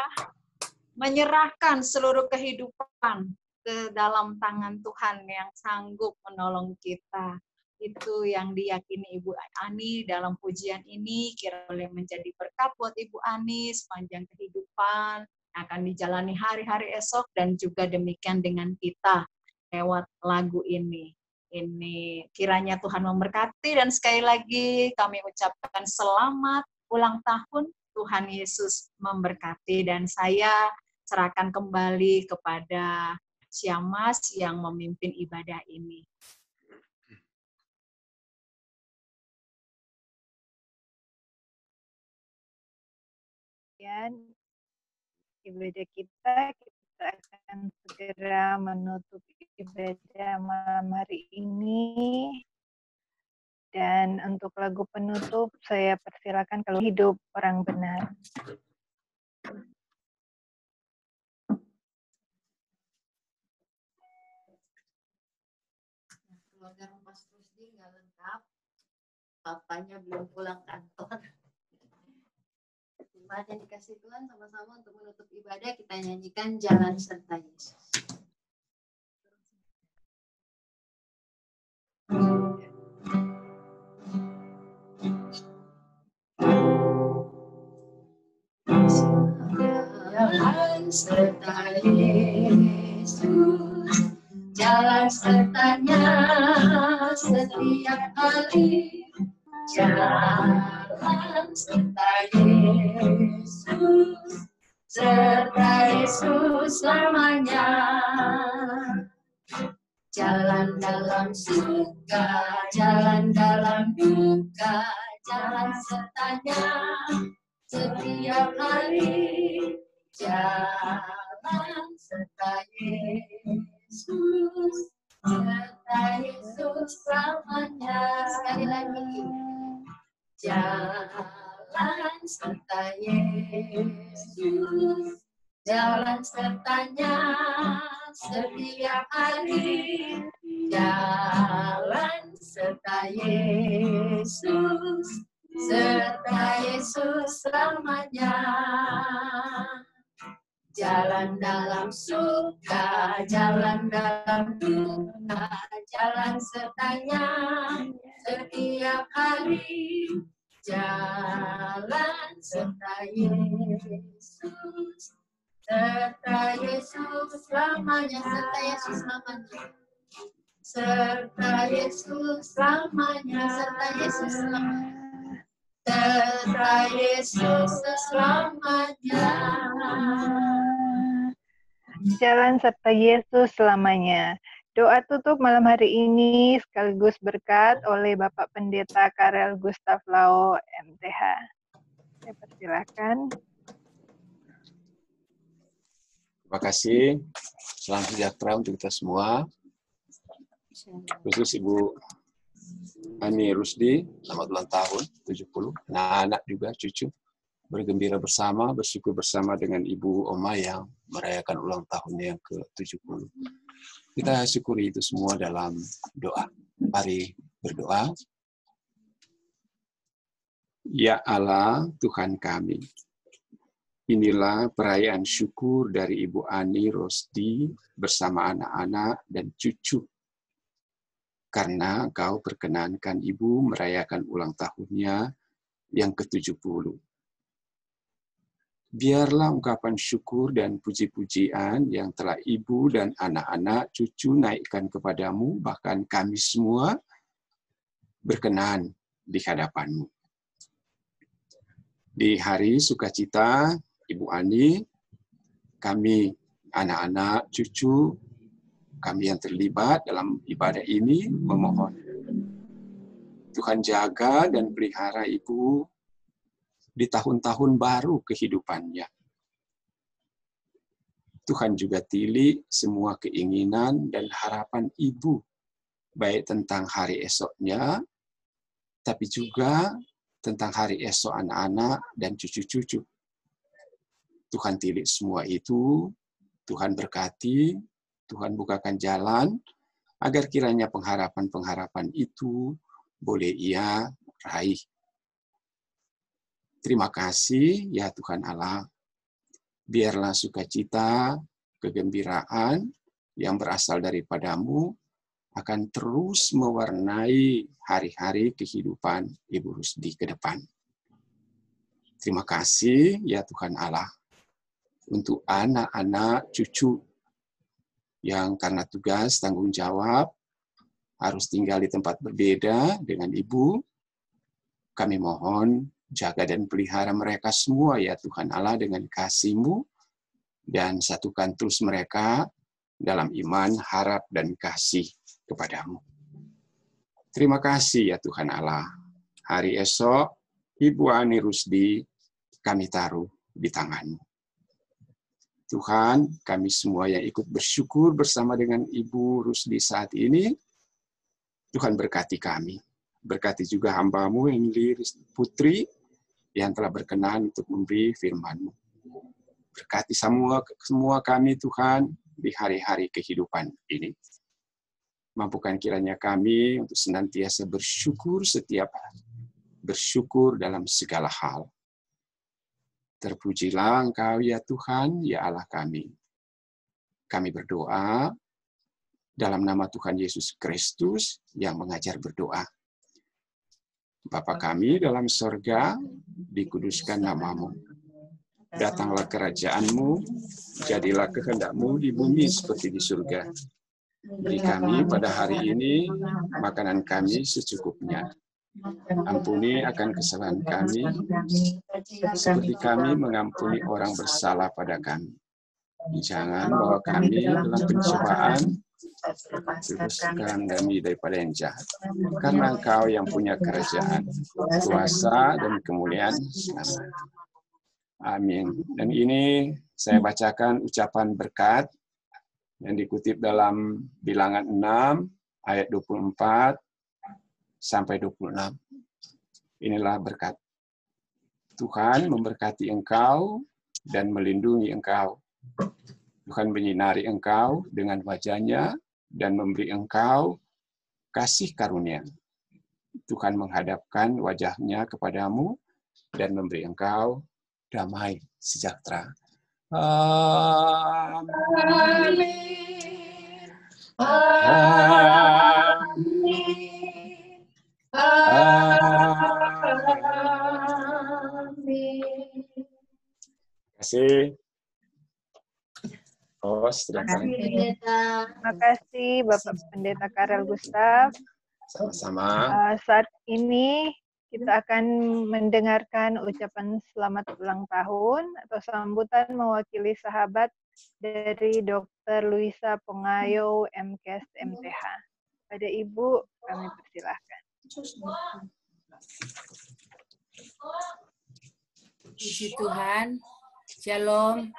Menyerahkan seluruh kehidupan ke dalam tangan Tuhan yang sanggup menolong kita. Itu yang diyakini Ibu Ani dalam pujian ini, kira boleh menjadi berkat buat Ibu Ani sepanjang kehidupan akan dijalani hari-hari esok, dan juga demikian dengan kita lewat lagu ini. Ini kiranya Tuhan memberkati, dan sekali lagi kami ucapkan selamat ulang tahun, Tuhan Yesus memberkati, dan saya serahkan kembali kepada Syamas yang memimpin ibadah ini. Dan ibadah kita akan segera menutup ibadah malam hari ini. Dan untuk lagu penutup, saya persilakan kalau hidup orang benar. Keluarga Mas Rusdi nggak lengkap, papanya belum pulang kantor. Jemaat yang dikasih Tuhan, sama-sama untuk menutup ibadah kita nyanyikan Jalan Serta Yesus. Jalan serta Yesus, jalan sertanya setiap hari. Jalan serta Yesus, serta Yesus selamanya. Jalan dalam suka, jalan dalam duka, jalan sertanya setiap hari. Jalan serta Yesus, serta Yesus selamanya. Sekali lagi. Jalan serta Yesus, jalan sertanya setiap hari. Jalan serta Yesus, serta Yesus selamanya. Jalan dalam suka, jalan dalam duka, jalan sertanya setiap hari. Jalan serta Yesus, serta Yesus selamanya. Serta Yesus selamanya. Serta Yesus selamanya. Serta Yesus selamanya. Serta Yesus selamanya. Jalan serta Yesus selamanya. Doa tutup malam hari ini sekaligus berkat oleh Bapak Pendeta Karel Gustav Lau, MTH. Saya persilakan. Terima kasih. Salam sejahtera untuk kita semua. Khusus Ibu Ani Rusdi, selamat ulang tahun 70. Anak-anak juga, cucu. Bergembira bersama, bersyukur bersama dengan Ibu Oma yang merayakan ulang tahunnya yang ke-70. Kita syukuri itu semua dalam doa. Mari berdoa. Ya Allah, Tuhan kami, inilah perayaan syukur dari Ibu Ani Rusdi bersama anak-anak dan cucu. Karena Engkau perkenankan Ibu merayakan ulang tahunnya yang ke-70. biarlah ungkapan syukur dan puji-pujian yang telah ibu dan anak-anak cucu naikkan kepadamu, bahkan kami semua berkenan di hadapanmu. Di hari sukacita Ibu Ani, kami anak-anak cucu, kami yang terlibat dalam ibadah ini memohon Tuhan jaga dan pelihara Ibu di tahun-tahun baru kehidupannya. Tuhan juga tilik semua keinginan dan harapan Ibu, baik tentang hari esoknya, tapi juga tentang hari esok anak-anak dan cucu-cucu. Tuhan tilik semua itu, Tuhan berkati, Tuhan bukakan jalan, agar kiranya pengharapan-pengharapan itu boleh ia raih. Terima kasih ya Tuhan Allah, biarlah sukacita, kegembiraan yang berasal daripadamu akan terus mewarnai hari-hari kehidupan Ibu Rusdi ke depan. Terima kasih ya Tuhan Allah untuk anak-anak cucu yang karena tugas tanggung jawab harus tinggal di tempat berbeda dengan Ibu. Kami mohon jaga dan pelihara mereka semua ya Tuhan Allah dengan kasih-Mu, dan satukan terus mereka dalam iman, harap, dan kasih kepadamu. Terima kasih ya Tuhan Allah. Hari esok, Ibu Ani Rusdi kami taruh di tangan-Mu. Tuhan, kami semua yang ikut bersyukur bersama dengan Ibu Rusdi saat ini, Tuhan berkati kami. Berkati juga hamba-Mu yang Putri yang telah berkenan untuk memberi firman-Mu. Berkati semua kami Tuhan di hari-hari kehidupan ini. Mampukan kiranya kami untuk senantiasa bersyukur setiap hari. Bersyukur dalam segala hal. Terpujilah Engkau ya Tuhan, ya Allah kami. Kami berdoa dalam nama Tuhan Yesus Kristus yang mengajar berdoa. Bapa kami dalam sorga, dikuduskan nama-Mu. Datanglah kerajaan-Mu, jadilah kehendak-Mu di bumi seperti di surga. Beri kami pada hari ini makanan kami secukupnya. Ampuni akan kesalahan kami, seperti kami mengampuni orang bersalah pada kami. Jangan bawa kami dalam pencobaan, bebaskan kami daripada yang jahat. Karena Engkau yang punya kerajaan, kuasa, dan kemuliaan selama. Amin. Dan ini saya bacakan ucapan berkat yang dikutip dalam Bilangan 6 ayat 24 sampai 26. Inilah berkat. Tuhan memberkati engkau dan melindungi engkau. Tuhan menyinari engkau dengan wajah-Nya dan memberi engkau kasih karunia. Tuhan menghadapkan wajah-Nya kepadamu dan memberi engkau damai sejahtera. Amin. Amin. Amin. Terima kasih. Terima kasih Bapak Pendeta Karel Gustaf. Sama-sama. Saat ini kita akan mendengarkan ucapan selamat ulang tahun atau sambutan mewakili sahabat dari Dr. Luisa Pongayo, MKes MTH. Pada Ibu, kami persilahkan. Puji Tuhan, Shalom.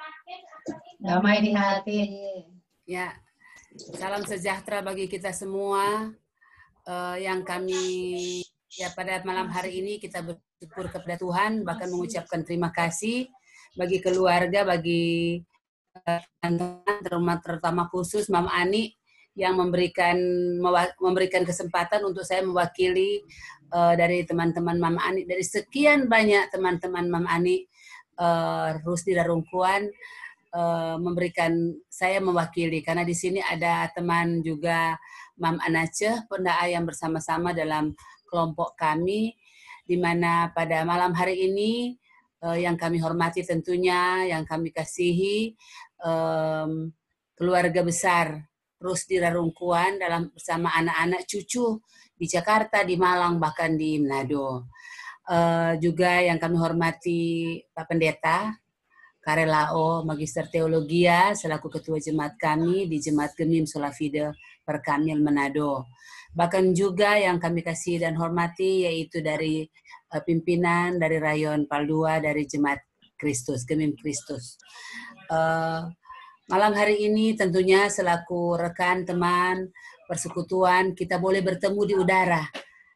Damai di hati. Ya, salam sejahtera bagi kita semua. Yang kami ya pada malam hari ini kita bersyukur kepada Tuhan, bahkan mengucapkan terima kasih bagi keluarga, bagi teman-teman, terutama khusus Mama Ani yang memberikan kesempatan untuk saya mewakili dari teman-teman Mama Ani, dari sekian banyak teman-teman Mama Ani, Rusdi Darungkuan, memberikan saya mewakili, karena di sini ada teman juga Mam Anace, pendoa yang bersama-sama dalam kelompok kami, di mana pada malam hari ini yang kami hormati tentunya, yang kami kasihi, keluarga besar Rusdi Rarungkuan bersama anak-anak cucu di Jakarta, di Malang, bahkan di Manado. Juga yang kami hormati Pak Pendeta Karelao Magister Teologia selaku Ketua Jemaat kami di Jemaat Gemim Solafide Perkamil Manado. Bahkan juga yang kami kasih dan hormati yaitu dari pimpinan dari Rayon Paldua dari Jemaat Kristus, Gemim Kristus. Malam hari ini tentunya selaku rekan, teman, persekutuan, kita boleh bertemu di udara.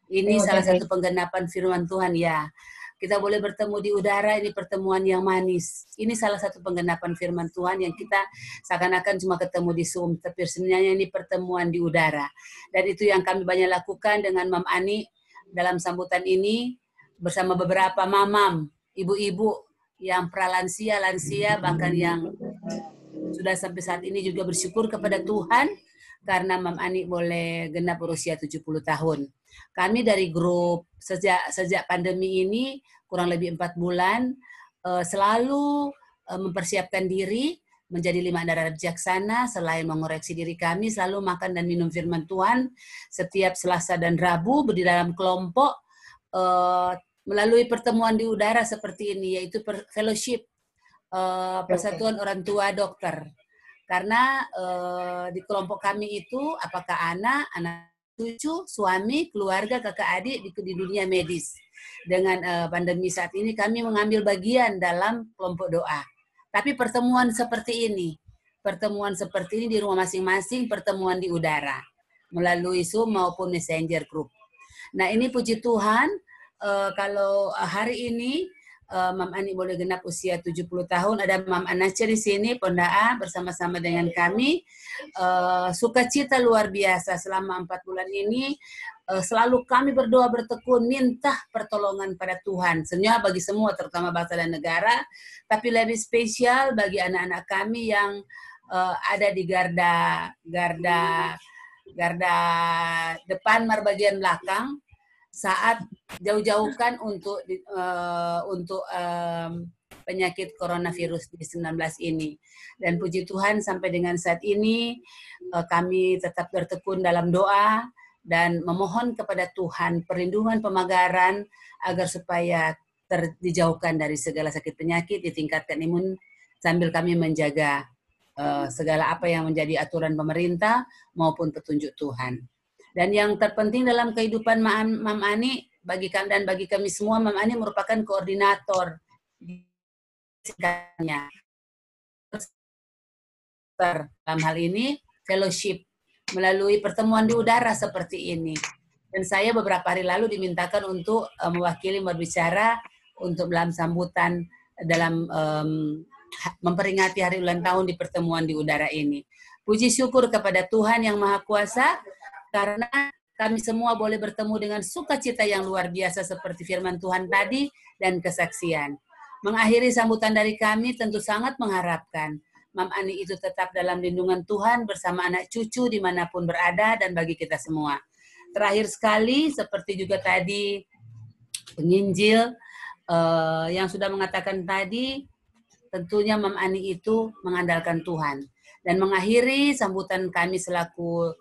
Ini salah satu penggenapan firman Tuhan ya. Kita boleh bertemu di udara, ini pertemuan yang manis. Ini salah satu penggenapan firman Tuhan yang kita seakan-akan cuma ketemu di Zoom, tapi sebenarnya ini pertemuan di udara. Dan itu yang kami banyak lakukan dengan Mam Ani dalam sambutan ini bersama beberapa mamam, ibu-ibu yang pralansia, lansia, bahkan yang sudah sampai saat ini juga bersyukur kepada Tuhan karena Mam Ani boleh genap berusia 70 tahun. Kami dari grup sejak pandemi ini kurang lebih 4 bulan selalu mempersiapkan diri menjadi 5 darah bijaksana. Selain mengoreksi diri kami, selalu makan dan minum firman Tuhan setiap Selasa dan Rabu di dalam kelompok melalui pertemuan di udara seperti ini, yaitu fellowship Persatuan Orang Tua Dokter. Karena di kelompok kami itu apakah anak cucu, suami, keluarga, kakak adik di dunia medis. Dengan pandemi saat ini kami mengambil bagian dalam kelompok doa. Tapi pertemuan seperti ini di rumah masing-masing, pertemuan di udara melalui Zoom maupun Messenger Group. Nah ini puji Tuhan, kalau hari ini Mam Ani boleh genap usia 70 tahun. Ada Mam Anace di sini, Pondaa, bersama-sama dengan kami. Sukacita luar biasa selama 4 bulan ini. Selalu kami berdoa bertekun, minta pertolongan pada Tuhan. Sebenarnya bagi semua, terutama bangsa dan negara. Tapi lebih spesial bagi anak-anak kami yang ada di garda depan bagian belakang. Saat jauh-jauhkan untuk penyakit coronavirus 19 ini. Dan puji Tuhan sampai dengan saat ini kami tetap bertekun dalam doa dan memohon kepada Tuhan perlindungan pemagaran agar supaya dijauhkan dari segala sakit penyakit, ditingkatkan imun sambil kami menjaga segala apa yang menjadi aturan pemerintah maupun petunjuk Tuhan. Dan yang terpenting dalam kehidupan Mam Ani bagi kami dan bagi kami semua, Mam Ani merupakan koordinator dalam hal ini fellowship melalui pertemuan di udara seperti ini. Dan saya beberapa hari lalu dimintakan untuk mewakili berbicara untuk dalam sambutan dalam memperingati hari ulang tahun di pertemuan di udara ini. Puji syukur kepada Tuhan yang Maha Kuasa karena kami semua boleh bertemu dengan sukacita yang luar biasa seperti firman Tuhan tadi dan kesaksian. Mengakhiri sambutan dari kami tentu sangat mengharapkan Mam Ani itu tetap dalam lindungan Tuhan bersama anak cucu dimanapun berada dan bagi kita semua. Terakhir sekali, seperti juga tadi penginjil yang sudah mengatakan tadi, tentunya Mam Ani itu mengandalkan Tuhan. Dan mengakhiri sambutan kami selaku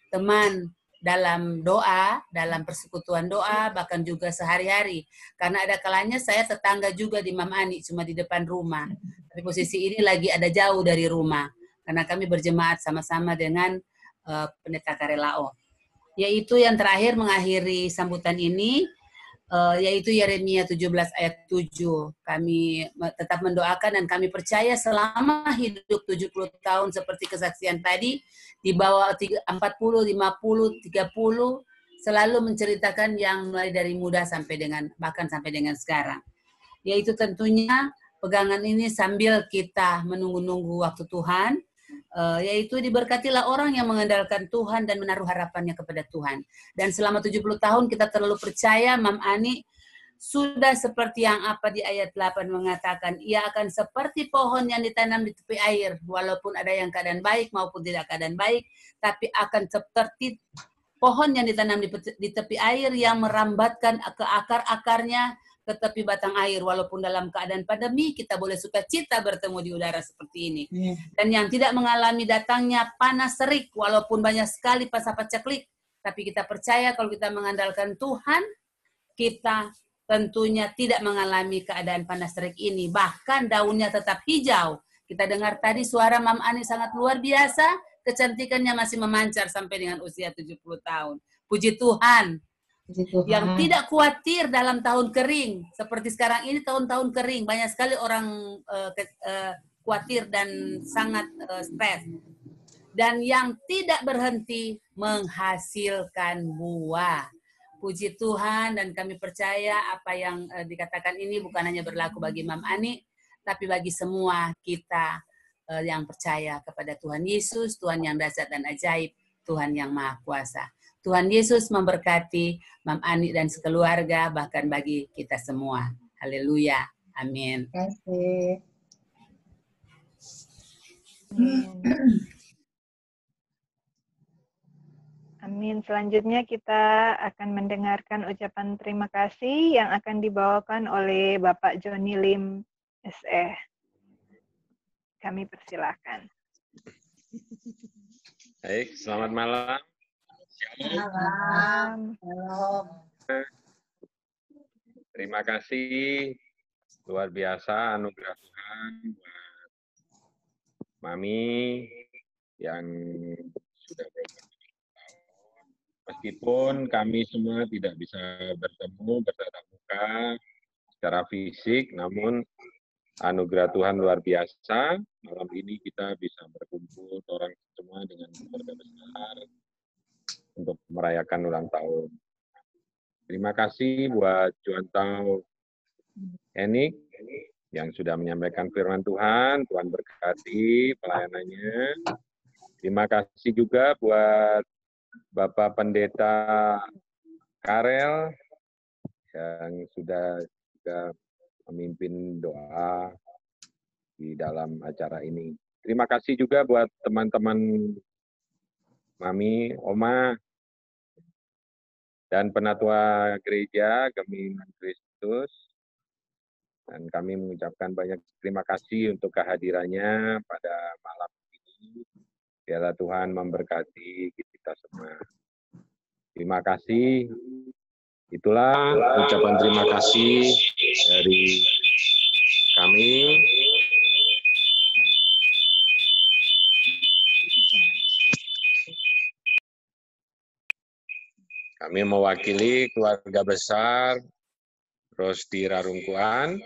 teman dalam doa, dalam persekutuan doa, bahkan juga sehari-hari. Karena ada kalanya saya tetangga juga di Mam Ani, cuma di depan rumah. Tapi posisi ini lagi ada jauh dari rumah. Karena kami berjemaat sama-sama dengan Pendeta Karelao. Yaitu yang terakhir mengakhiri sambutan ini, yaitu Yeremia 17 ayat 7. Kami tetap mendoakan dan kami percaya selama hidup 70 tahun seperti kesaksian tadi, di bawah 40, 50, 30, selalu menceritakan yang mulai dari muda sampai dengan, bahkan sampai dengan sekarang. Yaitu tentunya pegangan ini sambil kita menunggu-nunggu waktu Tuhan, yaitu diberkatilah orang yang mengandalkan Tuhan dan menaruh harapannya kepada Tuhan. Dan selama 70 tahun kita terlalu percaya Mam Ani sudah seperti yang apa di ayat 8 mengatakan, ia akan seperti pohon yang ditanam di tepi air, walaupun ada yang keadaan baik maupun tidak keadaan baik, tapi akan seperti pohon yang ditanam di tepi air yang merambatkan ke akar-akarnya ke tepi batang air, walaupun dalam keadaan pandemi kita boleh sukacita bertemu di udara seperti ini. Dan yang tidak mengalami datangnya panas terik, walaupun banyak sekali pasapacaklik, tapi kita percaya kalau kita mengandalkan Tuhan, kita tentunya tidak mengalami keadaan panas terik ini. Bahkan daunnya tetap hijau. Kita dengar tadi suara Mam Ani sangat luar biasa, kecantikannya masih memancar sampai dengan usia 70 tahun. Puji Tuhan. Yang tidak khawatir dalam tahun kering. Seperti sekarang ini tahun-tahun kering. Banyak sekali orang khawatir dan sangat stres. Dan yang tidak berhenti menghasilkan buah. Puji Tuhan, dan kami percaya apa yang dikatakan ini bukan hanya berlaku bagi Mam Ani, tapi bagi semua kita yang percaya kepada Tuhan Yesus, Tuhan yang dahsyat dan ajaib, Tuhan yang Maha Kuasa. Tuhan Yesus memberkati Mam Ani dan sekeluarga, bahkan bagi kita semua. Haleluya. Amin. Terima kasih. Amin. Selanjutnya kita akan mendengarkan ucapan terima kasih yang akan dibawakan oleh Bapak Joni Lim SE. Kami persilahkan. Baik, selamat malam. Malam. Terima kasih luar biasa anugerah Tuhan buat Mami yang sudah bertahun. Meskipun kami semua tidak bisa bertemu bertatap muka secara fisik, namun anugerah Tuhan luar biasa. Malam ini kita bisa berkumpul orang semua dengan keluarga besar untuk merayakan ulang tahun. Terima kasih buat Juantau Enik yang sudah menyampaikan firman Tuhan. Tuhan berkati pelayanannya. Terima kasih juga buat Bapak Pendeta Karel yang sudah juga memimpin doa di dalam acara ini. Terima kasih juga buat teman-teman Mami, Oma, dan penatua gereja Gemilang Kristus. Dan kami mengucapkan banyak terima kasih untuk kehadirannya pada malam ini. Biarlah Tuhan memberkati kita semua. Terima kasih. Itulah ucapan terima kasih dari kami. Kami mewakili keluarga besar Rosdi Rarungkuan.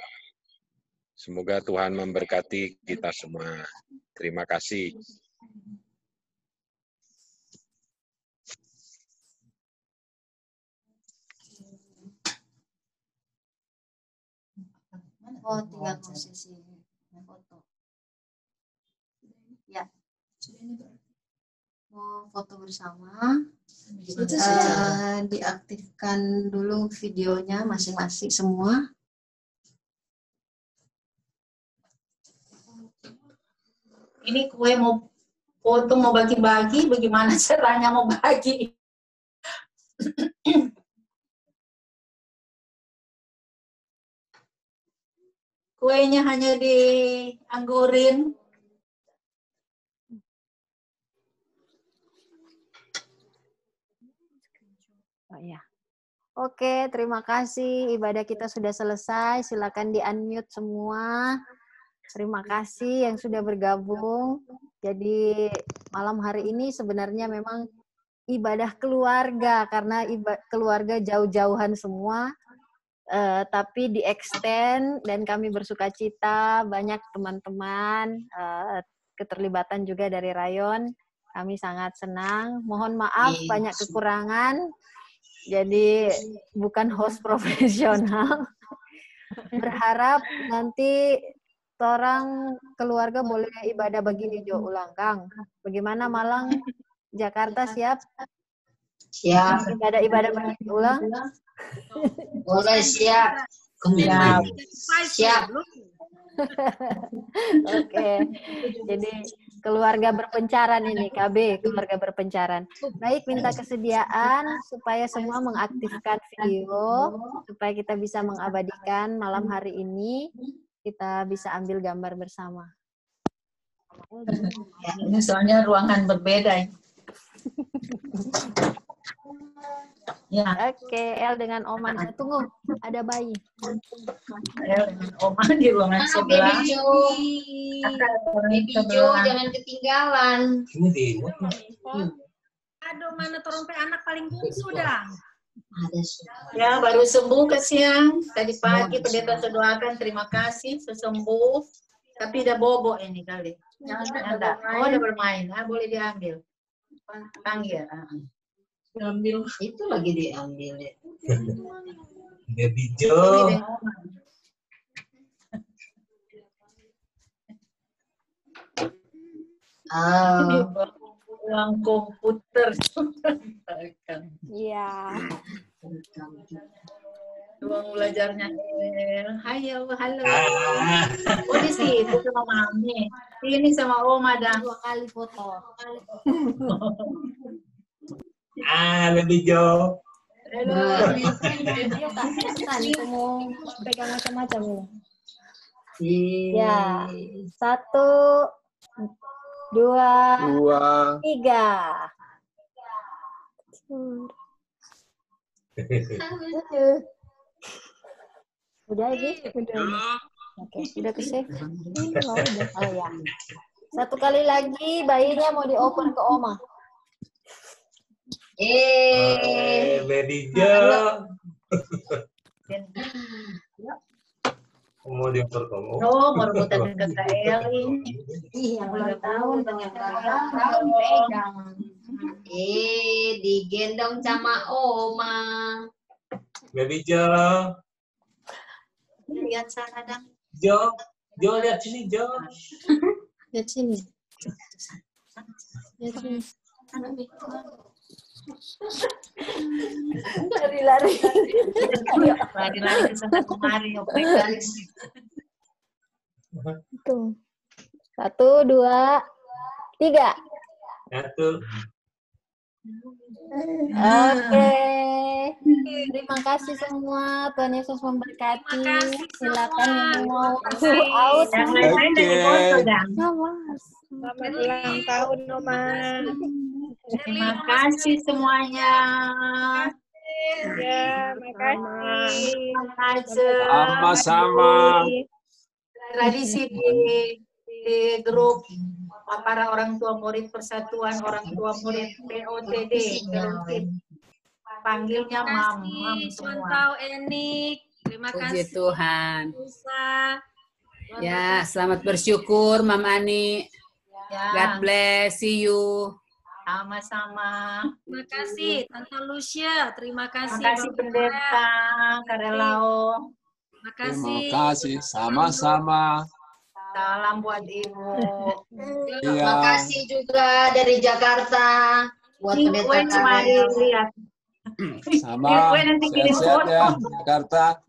Semoga Tuhan memberkati kita semua. Terima kasih. Oh, tinggal posisi foto. Ya. Mau foto bersama. Diaktifkan dulu videonya masing-masing semua. Ini kue mau foto mau bagi-bagi, bagaimana caranya mau bagi? Kuenya hanya dianggurin. Oh ya. Oke, terima kasih. Ibadah kita sudah selesai. Silakan di-unmute semua. Terima kasih yang sudah bergabung. Jadi malam hari ini sebenarnya memang ibadah keluarga karena keluarga jauh-jauhan semua. Tapi di-extend dan kami bersukacita banyak teman-teman, keterlibatan juga dari Rayon. Kami sangat senang. Mohon maaf banyak kekurangan. Jadi bukan host profesional. Berharap nanti orang keluarga boleh ibadah begini Jo ulang Kang. Bagaimana Malang, Jakarta siap? Siap. Ibadah begini ulang? Boleh siap. Siap. Oke. Jadi keluarga berpencaran ini, KB, keluarga berpencaran. Baik, minta kesediaan supaya semua mengaktifkan video, supaya kita bisa mengabadikan malam hari ini, kita bisa ambil gambar bersama. Ya, ini soalnya ruangan berbeda. Ya. Oke, El dengan Oma. Tunggu, ada bayi. El dengan Oma di ruangan sebelah. Baby Jo, jangan ketinggalan. Ini di. Aduh, mana trompet anak paling bungsu dah. Ya, baru sembuh ke siang. Tadi pagi pendeta doakan, terima kasih, sesembuh. Tapi udah bobo ini kali. Oh, udah bermain. Ah, boleh diambil. Panggil. Ambil itu lagi diambil ya. Baby Jo. Uang komputer. Iya. Ruang belajarnya. Halo. Oh, di situ sama Mami. Ini sama Oma dah. 2 kali foto. Baby Jo. Dia tak itu mau pegang macam-macam ini. Ya, 1, 2, 3. Udah lagi? Udah. Oke, udah ke save. Oh ya. 1 kali lagi bayinya mau dioper ke Oma. Baby Jo. Mau dioper kamu? Oh, merebutan ke KL ini. Iya, ulang tahun ternyata. Tahun pegang. Digendong sama Oma. Baby Jo. Lihat sana dong. Jo, lihat sini Jo. Lihat sini. Lihat sini. Lari-lari. Lari-lari ke sana kemari. Tuh. 1, 2, 3. 1. Oke. Terima kasih semua. Tuhan Yesus memberkati. Silakan yang mau out. Yang lain dari foto dah. Selamat ulang tahun, Oma. Terima kasih semuanya. Ya, makasih. Sama-sama. Tradisi di grup para orang tua murid Persatuan Orang Tua Murid POTD. Panggilnya Mam semua. Mantau Enik. Terima kasih. Puji Tuhan. Ya, selamat bersyukur Mam Ani. God bless. See you. Sama-sama. Terima kasih Tante Lucia. Terima kasih. Terima kasih Pendeta Karelao. Terima kasih. Terima kasih. Sama-sama. Salam buat Ibu. Terima kasih juga dari Jakarta buat Pendeta Karel. Lihat. Sama. Sehat-sehat ya Jakarta.